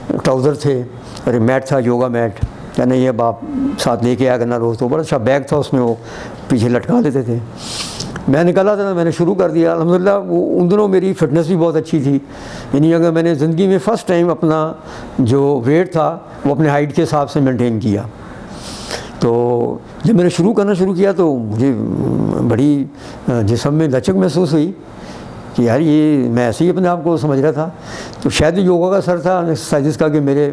ٹراؤزر تھے، اور ایک میٹ تھا یوگا میٹ. کہنے یہ باپ ساتھ لے کے آیا کرنا روز. تو بڑا اچھا بیگ تھا، اس میں وہ پیچھے لٹکا دیتے تھے. میں نکلا تھا، میں نے شروع کر دیا. الحمدللہ وہ ان دنوں میری فٹنس بھی بہت اچھی تھی. یعنی اگر میں نے زندگی میں فرسٹ ٹائم اپنا جو ویٹ تھا وہ اپنے ہائٹ کے حساب سے مینٹین کیا. تو جب میں نے شروع کرنا شروع کیا تو مجھے بڑی جسم میں لچک محسوس ہوئی کہ یار یہ میں ایسے ہی اپنے آپ کو سمجھ رہا تھا. تو شاید یوگا کا اثر تھا، ایکسرسائزز کا، کہ میرے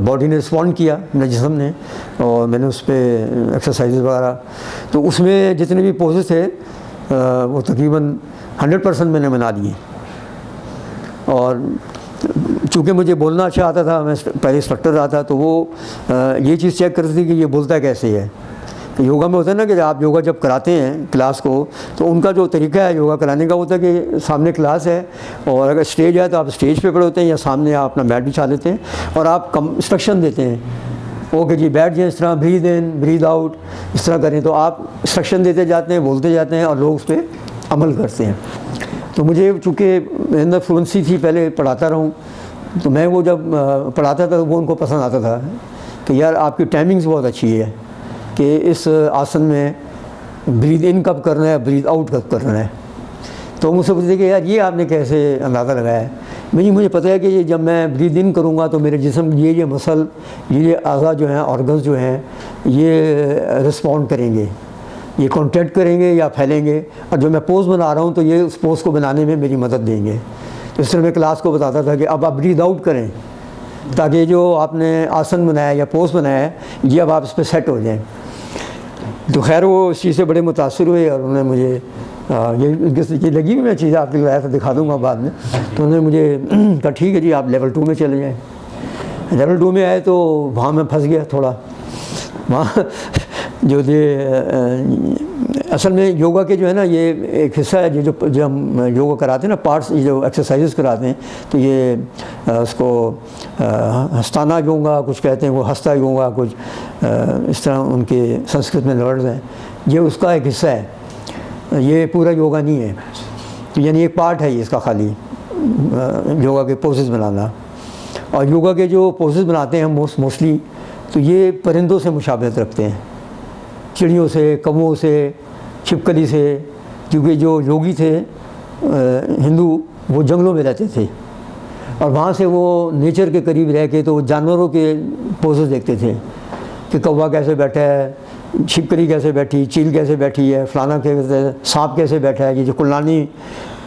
باڈی نے رسپونڈ کیا، میرے جسم نے، اور میں نے اس پہ ایکسرسائزز وغیرہ. تو اس میں جتنے بھی پوزز تھے وہ تقریباً 100% میں نے بنا لیے. اور چونکہ مجھے بولنا اچھا آتا تھا، میں پہلے انسٹرکٹر رہا تھا، تو وہ یہ چیز چیک کرتی تھی کہ یہ بولتا کیسے ہے. یوگا میں ہوتا ہے نا کہ آپ یوگا جب کراتے ہیں کلاس کو، تو ان کا جو طریقہ ہے یوگا کرانے کا ہوتا ہے کہ سامنے کلاس ہے، اور اگر اسٹیج ہے تو آپ اسٹیج پہ کھڑے ہوتے ہیں، یا سامنے آپ اپنا میٹ بچھا لیتے ہیں، اور آپ انسٹرکشن دیتے ہیں. اوکے جی بیٹھ جائیں، اس طرح بریدھ ان بریدھ آؤٹ اس طرح کریں. تو آپ انسٹرکشن دیتے جاتے ہیں، بولتے جاتے ہیں، اور لوگ اس پہ عمل کرتے ہیں. تو مجھے چونکہ میرے اندر فلوئنسی تھی، پہلے پڑھاتا رہا ہوں، تو میں وہ جب پڑھاتا تھا تو وہ ان کو پسند آتا تھا کہ یار آپ کی ٹائمنگز بہت اچھی ہے، کہ اس آسن میں بریدھ ان کب کرنا ہے، بریدھ آؤٹ کب کرنا ہے. تو مجھ سے پوچھتے کہ یار یہ آپ نے کیسے اندازہ لگایا ہے؟ مجھے پتہ ہے کہ یہ جب میں بریدھ ان کروں گا تو میرے جسم یہ مسل، یہ اعضاء جو ہیں، آرگنز جو ہیں، یہ رسپونڈ کریں گے، یہ کانٹیکٹ کریں گے یا پھیلیں گے. اور جو میں پوز بنا رہا ہوں تو یہ اس پوز کو بنانے میں میری مدد دیں گے. تو اس طرح میں کلاس کو بتاتا تھا کہ اب آپ بریدھ آؤٹ کریں، تاکہ جو آپ نے آسن بنایا یا پوز بنایا ہے یہ اب آپ اس پہ سیٹ ہو جائیں. تو خیر وہ اس چیز سے بڑے متاثر ہوئے، اور انہوں نے مجھے یہ ان کی لگی ہوئی میں چیزیں آپ کے ایسا دکھا دوں گا بعد میں. تو انہوں نے مجھے کہا ٹھیک ہے جی آپ لیول 2 میں چلے جائیں. لیول 2 میں آئے تو وہاں میں پھنس گیا تھوڑا. وہاں جو اصل میں یوگا کے جو ہے نا یہ ایک حصہ ہے جو ہم یوگا کراتے ہیں نا پارٹس، یہ جو ایکسرسائزز کراتے ہیں تو یہ اس کو ہستانہ یوگا کچھ کہتے ہیں، وہ ہستا یوگا کچھ اس طرح ان کے سنسکرت میں لفظ ہیں، یہ اس کا ایک حصہ ہے، یہ پورا یوگا نہیں ہے. یعنی ایک پارٹ ہے یہ اس کا خالی یوگا کے پوزز بنانا. اور یوگا کے جو پوزز بناتے ہیں ہم موسٹلی تو یہ پرندوں سے مشابہت رکھتے ہیں، چڑیوں سے، کووں سے، چھپکلی سے، کیونکہ جو یوگی تھے ہندو وہ جنگلوں میں رہتے تھے اور وہاں سے وہ نیچر کے قریب رہ کے تو جانوروں کے پوزز دیکھتے تھے کہ کوا کیسے بیٹھا ہے، چھپکلی کیسے بیٹھی، چیل کیسے بیٹھی ہے، فلانا کیسے، سانپ کیسے بیٹھا ہے. یہ جو کلانی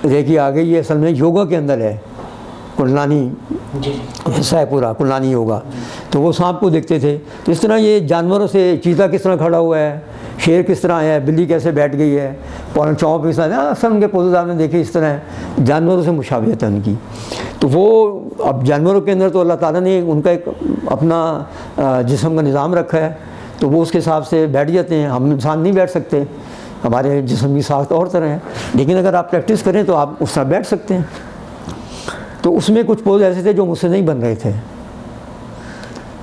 ریکی آ گئی ہے اصل میں یوگا کے اندر ہے، کلانی حصہ ہے پورا کلانی یوگا. تو وہ سانپ کو دیکھتے تھے. تو اس طرح یہ جانوروں سے چیتا کس طرح کھڑا ہوا ہے، شیر کس طرح ہے، بلی کیسے بیٹھ گئی ہے، چونپ کس طرح، اصل ان کے پوزز آپ نے دیکھے اس طرح ہے، جانوروں سے مشابہت ہے ان کی. تو وہ اب جانوروں کے اندر تو اللہ تعالیٰ نے ان کا ایک اپنا جسم کا نظام رکھا ہے تو وہ اس کے حساب سے بیٹھ جاتے ہیں. ہم انسان نہیں بیٹھ سکتے، ہمارے جسم کی ساخت اور طرح ہے، لیکن اگر آپ پریکٹس کریں تو آپ اس طرح بیٹھ سکتے ہیں. تو اس میں کچھ پوز ایسے تھے جو مجھ سے نہیں بن رہے تھے.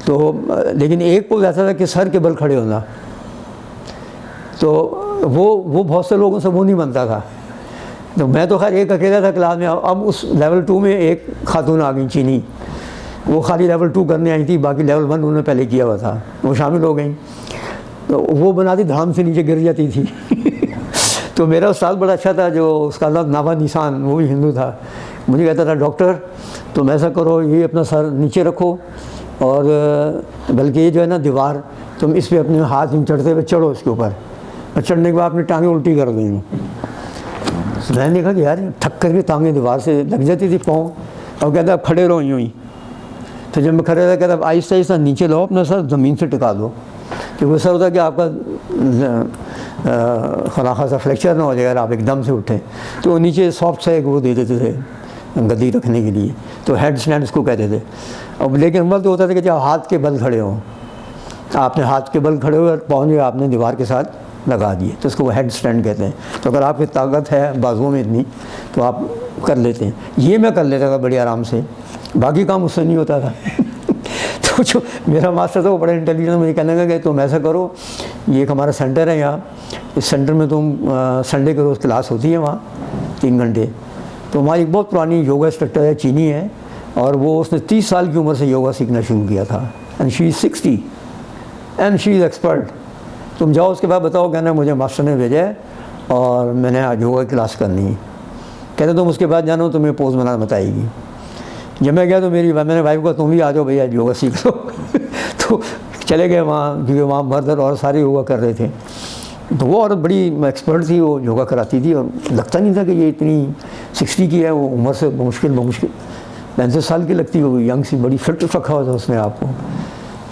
تو لیکن ایک پوز ایسا تھا کہ سر کے بل کھڑے ہونا، تو وہ بہت سے لوگوں سے وہ نہیں بنتا تھا. تو میں تو خیر ایک اکیلا تھا کلاس میں. اب اس لیول 2 میں ایک خاتون آ گئی چینی، وہ خالی لیول 2 کرنے آئی تھی، باقی لیول 1 انہوں نے پہلے کیا ہوا تھا، وہ شامل ہو گئیں. تو وہ بناتی دھام سے نیچے گر جاتی تھی. تو میرا استاد بڑا اچھا تھا جو اس کا نام نابا نسان، وہ بھی ہندو تھا. مجھے کہتا تھا ڈاکٹر تم ایسا کرو، یہ اپنا سر نیچے رکھو اور بلکہ یہ جو ہے نا دیوار تم اس پہ اپنے ہاتھ چڑھتے ہوئے چڑھو اس کے اوپر، اور چڑھنے کے بعد اپنی ٹانگیں الٹی کر دیں. میں نے کہا کہ یار تھک کر کے ٹانگیں دیوار سے لگ جاتی تھی پاؤں. اور کہتا اب کھڑے رہو یوں ہی. تو جب میں کھڑے رہا کہتا اب آہستہ آہستہ نیچے لاؤ اپنا سر، زمین سے ٹکا دو، کیونکہ سر ہوتا ہے کہ آپ کا خلاخا سا فریکچر نہ ہو جائے اگر آپ ایک دم سے اٹھیں. تو نیچے سافٹ سا ایک وہ دے دیتے تھے گدی رکھنے کے لیے، تو ہیڈ اسٹینڈ اس کو کہتے تھے. اب لیکن عمل تو ہوتا تھا کہ جب ہاتھ کے بل کھڑے ہوں، آپ نے ہاتھ کے بل کھڑے ہوئے اور پاؤں جو آپ نے دیوار کے ساتھ لگا دیے، تو اس کو وہ ہیڈ اسٹینڈ کہتے ہیں. تو اگر آپ کی طاقت ہے بازوؤں میں اتنی تو آپ کر لیتے ہیں. یہ میں کر لیتا تھا بڑی آرام سے، باقی کام اس سے نہیں ہوتا تھا. تو جو میرا ماسٹر تھا وہ بڑا انٹیلیجنٹ، مجھے کہنے لگا کہ تم ایسا کرو، یہ ایک ہمارا سینٹر ہے یہاں، اس سینٹر میں تم سنڈے کے روز کلاس ہوتی ہے وہاں 3 گھنٹے. تو ہماری ایک بہت پرانی یوگا انسٹرکٹر ہے، چینی ہے، اور وہ اس نے 30 سال کی عمر سے یوگا سیکھنا شروع کیا تھا. And she is 60 and she is expert. تم جاؤ اس کے بعد بتاؤ، کہنا مجھے ماسٹر نے بھیجا ہے اور میں نے آج یوگا کلاس کرنی ہے. کہتے تم اس کے بعد جانو تمہیں پوز بنانا بتائے گی. جب میں گیا تو میں نے وائف کو تم بھی آ جاؤ بھیا یوگا سیکھ لو. تو چلے گئے وہاں، کیونکہ وہاں مرد اور سارے یوگا کر رہے تھے. تو وہ عورت بڑی ایکسپرٹ تھی، وہ یوگا کراتی تھی، اور لگتا نہیں تھا کہ یہ اتنی 60 کی ہے. وہ عمر سے بمشکل 35 سال کی لگتی، وہ ینگ سی، بڑی فٹ رکھا ہوا تھا اس نے آپ کو.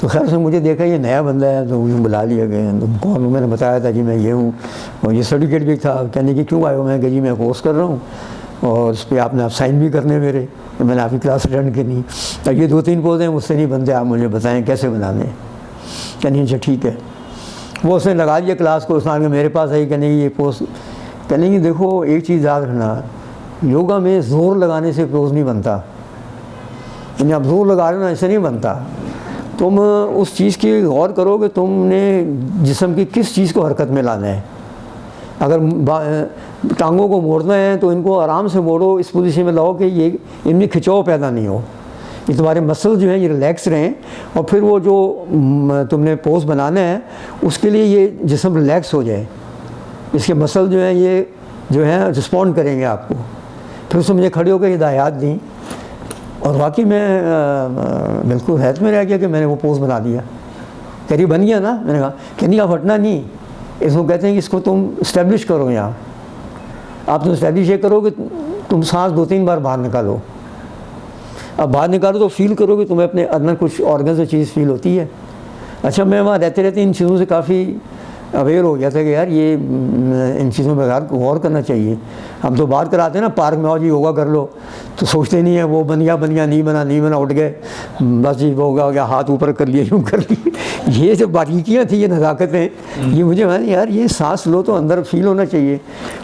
تو خیر اس نے مجھے دیکھا یہ نیا بندہ ہے تو مجھے بلا لیا گیا. تو کون؟ میں نے بتایا تھا جی میں یہ ہوں، اور یہ سرٹیفکیٹ بھی تھا. کہنے کہ کیوں آئے ہو؟ میں کہ جی میں کورس کر رہا ہوں اور اس پہ آپ نے سائن بھی کرنے میرے، میں نے آپ کی کلاس اٹینڈ کرنی. اور یہ 2-3 پوز ہیں مجھ سے نہیں بنتے، آپ مجھے بتائیں کیسے بنانے. کہنے اچھا ٹھیک ہے. وہ اس نے لگا دیا کلاس کو. اس نے میرے پاس آئی، کہنے یہ پوز، کہنے کہ دیکھو ایک چیز یاد رکھنا، یوگا میں زور لگانے سے پوز نہیں بنتا. یعنی آپ زور لگا رہے ہو نا، ایسے نہیں بنتا. تم اس چیز کی غور کرو کہ تم نے جسم کی کس چیز کو حرکت میں لانا ہے. اگر ٹانگوں کو موڑنا ہے تو ان کو آرام سے موڑو، اس پوزیشن میں لاؤ کہ یہ ان میں کھچاؤ پیدا نہیں ہو، یہ تمہارے مسل جو ہیں یہ ریلیکس رہیں. اور پھر وہ جو تم نے پوز بنانا ہے اس کے لیے یہ جسم ریلیکس ہو جائے، اس کے مسل جو ہیں یہ جو ہیں رسپونڈ کریں گے آپ کو. پھر اس نے مجھے کھڑے ہو کے ہدایات دیں، اور واقعی میں بالکل حیرت میں رہ گیا کہ میں نے وہ پوز بنا دیا. کہہ بن گیا نا؟ میں نے کہا کہ نہیں آپ ہٹنا نہیں، اس کو کہتے ہیں کہ اس کو تم اسٹیبلش کرو. یہاں آپ تم اسٹیبلش یہ کرو کہ تم سانس 2-3 بار باہر نکالو. اب باہر نکالو تو فیل کرو کہ تمہیں اپنے اندر کچھ آرگنز اور چیز فیل ہوتی ہے. اچھا میں وہاں رہتے ان چیزوں سے کافی اویئر ہو گیا تھا کہ یار یہ ان چیزوں پہ غور کرنا چاہیے. ہم تو بات کراتے ہیں نا پارک میں، اور جی یوگا کر لو، تو سوچتے نہیں ہیں وہ بن گیا نہیں بنا اٹھ گئے بس جی وہ ہو گیا، ہاتھ اوپر کر لیے یوں کر لیے. یہ جو باریکیاں تھیں، یہ نزاکتیں، یہ مجھے یار یہ سانس لو تو اندر فیل ہونا چاہیے.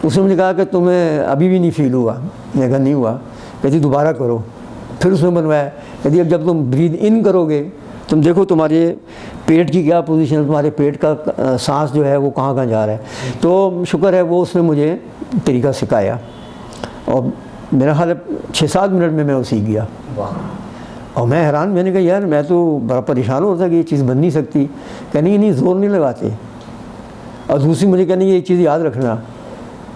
اس نے مجھے کہا کہ تمہیں ابھی بھی نہیں فیل ہوا. میں کہا نہیں ہوا. کہتی دوبارہ کرو. پھر اس نے بنوایا. کہتی اب جب تم بریدھ ان کرو گے تم دیکھو تمہارے پیٹ کی کیا پوزیشن ہے، تمہارے پیٹ کا سانس جو ہے وہ کہاں جا رہا ہے. تو شکر ہے وہ اس نے مجھے طریقہ سکھایا، اور میرا خیال ہے 6-7 منٹ میں وہ سیکھ گیا. اور میں حیران، میں نے کہا یار میں تو بڑا پریشان ہوتا کہ یہ چیز بن نہیں سکتی. کہنے نہیں زور نہیں لگاتے. اور دوسری مجھے کہنے یہ چیز یاد رکھنا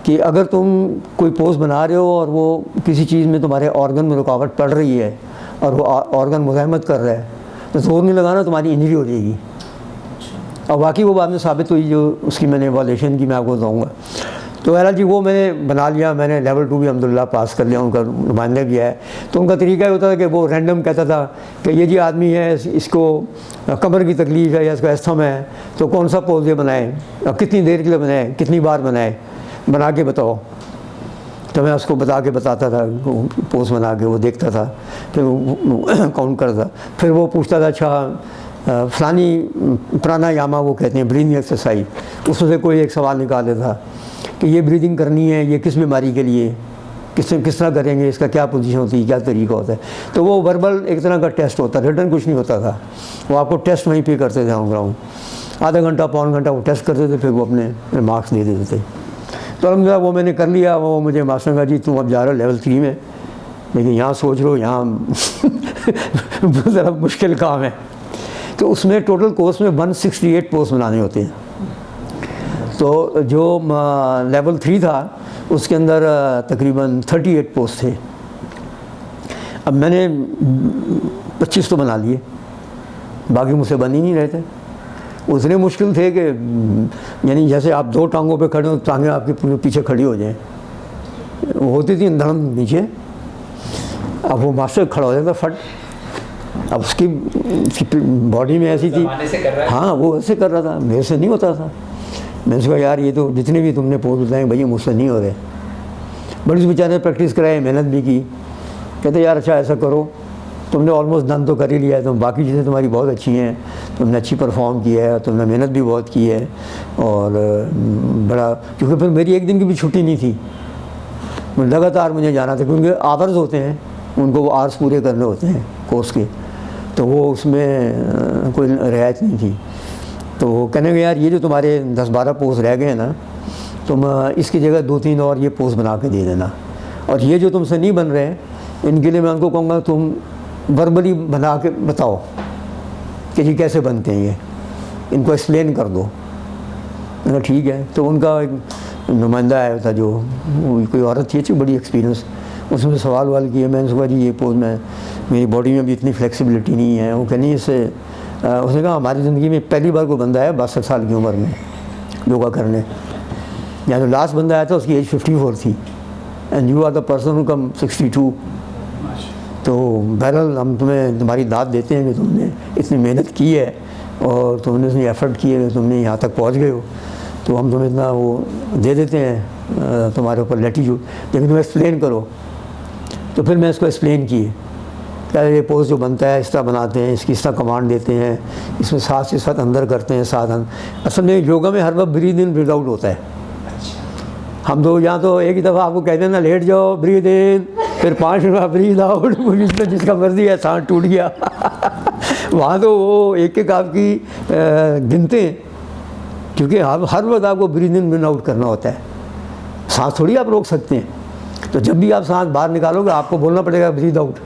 کہ اگر تم کوئی پوز بنا رہے ہو اور وہ کسی چیز میں تمہارے آرگن میں رکاوٹ پڑ رہی ہے اور وہ آرگن مزاحمت کر رہا ہے تو زور نہیں لگانا، تمہاری انجری ہو جائے گی. اور واقعی وہ بعد میں ثابت ہوئی، جو اس کی میں نے ایوالویشن کی میں آپ کو بتاؤں گا. تو بہرحال جی وہ میں نے بنا لیا. میں نے لیول 2 بھی الحمدللہ پاس کر لیا، ان کا نمائندہ کیا ہے. تو ان کا طریقہ یہ ہوتا تھا کہ وہ رینڈم کہتا تھا کہ یہ جی آدمی ہے، اس کو کمر کی تکلیف ہے یا اس کو استھم ہے، تو کون سا پوز یہ بنائے اور کتنی دیر کے لیے بنائے، کتنی بار بنائے، بنا کے بتاؤ. تو میں اس کو بتاتا تھا، پوز بنا کے وہ دیکھتا تھا، پھر وہ کاؤنٹ کرتا. پھر وہ پوچھتا تھا اچھا فلانی پرانا یاما وہ کہتے ہیں بریدنگ ایکسرسائز، اس میں سے کوئی ایک سوال نکال دیتا کہ یہ بریدنگ کرنی ہے، یہ کس بیماری کے لیے، کس طرح کریں گے، اس کا کیا پوزیشن ہوتی ہے، کیا طریقہ ہوتا ہے. تو وہ وربل ایک طرح کا ٹیسٹ ہوتا ہے، ریٹن کچھ نہیں ہوتا تھا. وہ آپ کو ٹیسٹ وہیں پہ کرتے تھے آن گراؤنڈ. آدھا گھنٹہ پون گھنٹہ وہ ٹیسٹ کرتے تھے، پھر وہ اپنے مارکس دے دیتے تھے. تو الحمدللہ وہ میں نے کر لیا. وہ مجھے ماسٹر نے کہا جی تم اب جا رہا لیول 3 میں، لیکن یہاں سوچ رہو یہاں ذرا مشکل کام ہے. تو اس میں ٹوٹل کورس میں 168 پوسٹ بنانے ہوتے ہیں. تو جو لیول 3 تھا اس کے اندر تقریباً 38 پوسٹ تھے. اب میں نے 25 تو بنا لیے، باقی مجھ سے بن ہی نہیں رہے تھے. اتنے مشکل تھے کہ یعنی جیسے آپ 2 ٹانگوں پہ کھڑے ہو، ٹانگیں آپ کے پیچھے کھڑی ہو جائیں، وہ ہوتی تھی دھڑم نیچے. اب وہ ماسٹر کھڑا ہو جاتا فٹ. اب اس کی باڈی میں ایسی تھی، ہاں وہ ایسے کر رہا تھا، میرے سے نہیں ہوتا تھا. میں نے کہا یار یہ تو جتنے بھی تم نے پوز بتائے بھائی مجھ سے نہیں ہو رہے. بڑی بیچارے نے پریکٹس کرائی، محنت بھی کی. کہتے یار اچھا ایسا کرو، تم نے آلموسٹ ڈن تو کر ہی لیا ہے، تم باقی چیزیں تمہاری بہت اچھی ہیں، تم نے اچھی پرفارم کیا ہے، تم نے محنت بھی بہت کی ہے. اور بڑا کیونکہ پھر میری ایک دن کی بھی چھٹی نہیں تھی، لگاتار مجھے جانا تھا، کیونکہ آورز ہوتے ہیں ان کو، وہ آورس پورے کرنے ہوتے ہیں کورس کے. تو وہ اس میں کوئی رعایت نہیں تھی. تو وہ کہنے گے یار یہ جو تمہارے 10-12 پوز رہ گئے ہیں نا، تم اس کی جگہ 2-3 اور یہ پوز بنا کے دے دینا. اور یہ جو تم سے نہیں بن رہے ان کے لیے میں ان کو کہوں گا تم وربلی بنا کے بتاؤ کہ جی کیسے بنتے ہیں، یہ ان کو ایکسپلین کر دو. میں نے کہا ٹھیک ہے. تو ان کا ایک نمائندہ آیا تھا، جو کوئی عورت تھی، بڑی ایکسپیرینس. اس میں سوال کیے. میں نے کہا جی یہ پوز میں میری باڈی میں بھی اتنی فلیکسیبلٹی نہیں ہے. وہ کہنی اس سے اس نے کہا ہماری زندگی میں پہلی بار کوئی بندہ ہے 62 سال کی عمر میں یوگا کرنے. یعنی لاسٹ بندہ آیا تھا اس کی ایج 54 تھی، and you are the person who come 62. تو بہرحال ہم تمہاری داد دیتے ہیں کہ تم نے اتنی محنت کی ہے اور تم نے اتنی ایفرٹ کی ہے کہ تم نے یہاں تک پہنچ گئے ہو. تو ہم تمہیں اتنا وہ دے دیتے ہیں تمہارے اوپر لیٹیٹیوڈ، لیکن تم ایکسپلین کرو. تو پھر میں اس کو ایکسپلین کی کہ یہ پوز جو بنتا ہے اس طرح بناتے ہیں، اس کی اس طرح کمانڈ دیتے ہیں، اس میں ساتھ سے ساتھ اندر کرتے ہیں ساتھ. اصل میں یوگا میں ہر وقت بریدھ ان بریدھ آؤٹ ہوتا ہے. ہم تو یہاں تو ایک ہی دفعہ آپ کو کہتے ہیں نا لیٹ جاؤ بریدھ ان، پھر 5 دفعہ بریدھ آؤٹ، جس کا مرضی ہے سانس ٹوٹ گیا. وہاں تو وہ ایک ایک آپ کی گنتے ہیں، کیونکہ ہر وقت آپ کو بریدھ ان بریدھ آؤٹ کرنا ہوتا ہے. سانس تھوڑی آپ روک سکتے ہیں. تو جب بھی آپ سانس باہر نکالو گے آپ کو بولنا پڑے گا بریدھ آؤٹ.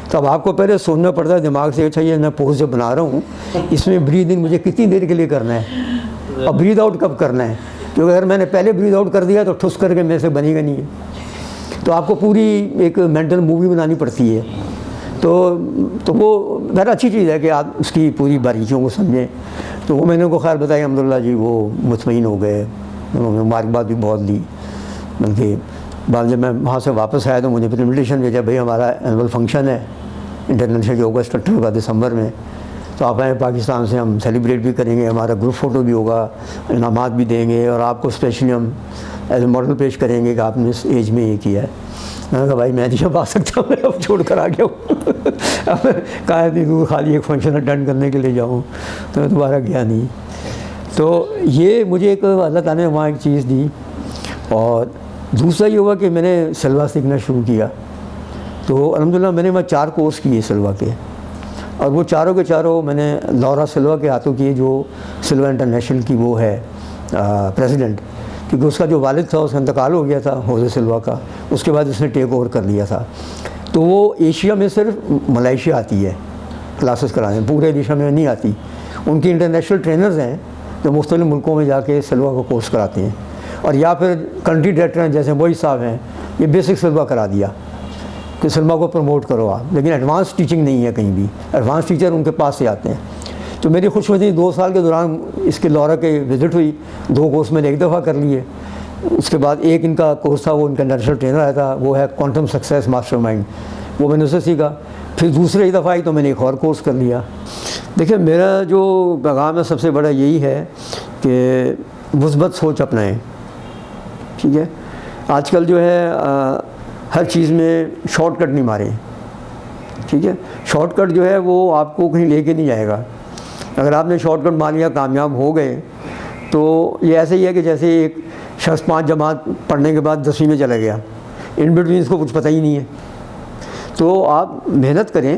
تو اب آپ کو پہلے سوچنا پڑتا ہے دماغ سے، اچھا یہ میں پوز جو بنا رہا ہوں اس میں بریدھ ان مجھے کتنی دیر کے لیے کرنا ہے اور بریدھ آؤٹ کب کرنا ہے، کیونکہ اگر میں نے پہلے بریدھ آؤٹ کر دیا تو ٹھس کر کے میرے سے بنے گا نہیں ہے. تو آپ کو پوری ایک مینٹل مووی بنانی پڑتی ہے. تو وہ بہت اچھی چیز ہے کہ آپ اس کی پوری باریکیوں کو سمجھیں. تو وہ میں نے ان کو خیر بتائی، الحمدللہ جی وہ مطمئن ہو گئے. انہوں نے مبارکباد بھی بہت دی. بلکہ بعد جب میں وہاں سے واپس آیا تو مجھے پھر انویٹیشن بھیجا، بھائی ہمارا اینول فنکشن ہے انٹرنیشنل یوگا اسٹرکچر کا دسمبر میں. تو آپ آئیں پاکستان سے، ہم سیلیبریٹ بھی کریں گے، ہمارا گروپ فوٹو بھی ہوگا، انعامات بھی دیں گے، اور آپ کو اسپیشلی ہم ایز اے ماڈل پیش کریں گے کہ آپ نے اس ایج میں یہ کیا ہے۔ میں نے کہا بھائی میں نہیں اب آ سکتا، میں اب چھوڑ کر آ گیا ہوں۔ اب کہا اتنی دور خالی ایک فنکشن اٹینڈ کرنے کے لیے جاؤں، تو میں دوبارہ گیا نہیں۔ تو یہ مجھے ایک اللہ تعالیٰ نے وہاں ایک چیز دی، اور دوسرا یہ ہوا کہ میں نے سلوا سیکھنا شروع کیا۔ تو الحمدللہ میں نے وہاں 4 کورس کیے سلوا کے، اور وہ چاروں کے چاروں میں نے لورا سلوا کے ہاتھوں کیے، جو سلوا انٹرنیشنل کی وہ ہے پریزیڈنٹ، کیونکہ اس کا جو والد تھا اس کا انتقال ہو گیا تھا، ہوزے سلوا کا، اس کے بعد اس نے ٹیک اوور کر لیا تھا۔ تو وہ ایشیا میں صرف ملائیشیا آتی ہے کلاسز کرانے، پورے ایشیا میں نہیں آتی۔ ان کی انٹرنیشنل ٹرینرز ہیں جو مختلف ملکوں میں جا کے سلوا کا کورس کراتے ہیں، اور یا پھر کنٹری ڈائریکٹر ہیں جیسے وہی صاحب ہیں، یہ بیسک سلوا کرا دیا کہ سلوا کو پروموٹ کرو آپ، لیکن ایڈوانس ٹیچنگ نہیں ہے کہیں بھی، ایڈوانس ٹیچر ان کے پاس سے آتے ہیں۔ تو میری خوش نصیبی 2 سال کے دوران اس کے لورا کے وزٹ ہوئی، 2 کورس میں نے ایک دفعہ کر لیے۔ اس کے بعد ایک ان کا کورس تھا، وہ ان کا انٹرنیشنل ٹرینر آیا تھا، وہ ہے کوانٹم سکسیس ماسٹر مائنڈ، وہ میں نے اسے سیکھا۔ پھر دوسرے دفعہ آئی تو میں نے ایک اور کورس کر لیا۔ دیکھیں میرا جو پیغام ہے سب سے بڑا یہی ہے کہ مثبت سوچ اپنائیں، ٹھیک ہے۔ آج کل جو ہے ہر چیز میں شارٹ کٹ نہیں ماریں، ٹھیک ہے۔ شارٹ کٹ جو ہے وہ آپ کو کہیں لے کے نہیں جائے گا۔ اگر آپ نے شارٹ کٹ مار لیا، کامیاب ہو گئے، تو یہ ایسے ہی ہے کہ جیسے ایک شخص 5 جماعت پڑھنے کے بعد 10ویں میں چلا گیا، ان بٹوین اس کو کچھ پتہ ہی نہیں ہے۔ تو آپ محنت کریں،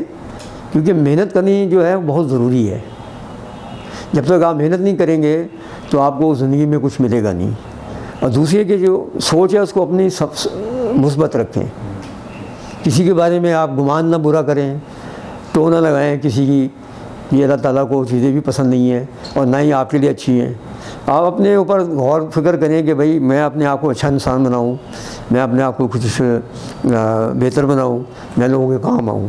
کیونکہ محنت کرنی جو ہے بہت ضروری ہے۔ جب تک آپ محنت نہیں کریں گے تو آپ کو زندگی میں کچھ ملے گا نہیں۔ اور دوسری کہ جو سوچ ہے اس کو اپنی مثبت رکھیں، کسی کے بارے میں آپ گمان نہ برا کریں، تو نہ لگائیں کسی کی، یہ اللہ تعالیٰ کو چیزیں بھی پسند نہیں ہیں اور نہ ہی آپ کے لیے اچھی ہیں۔ آپ اپنے اوپر غور فکر کریں کہ بھائی میں اپنے آپ کو اچھا انسان بناؤں، میں اپنے آپ کو کچھ بہتر بناؤں، میں لوگوں کے کام آؤں۔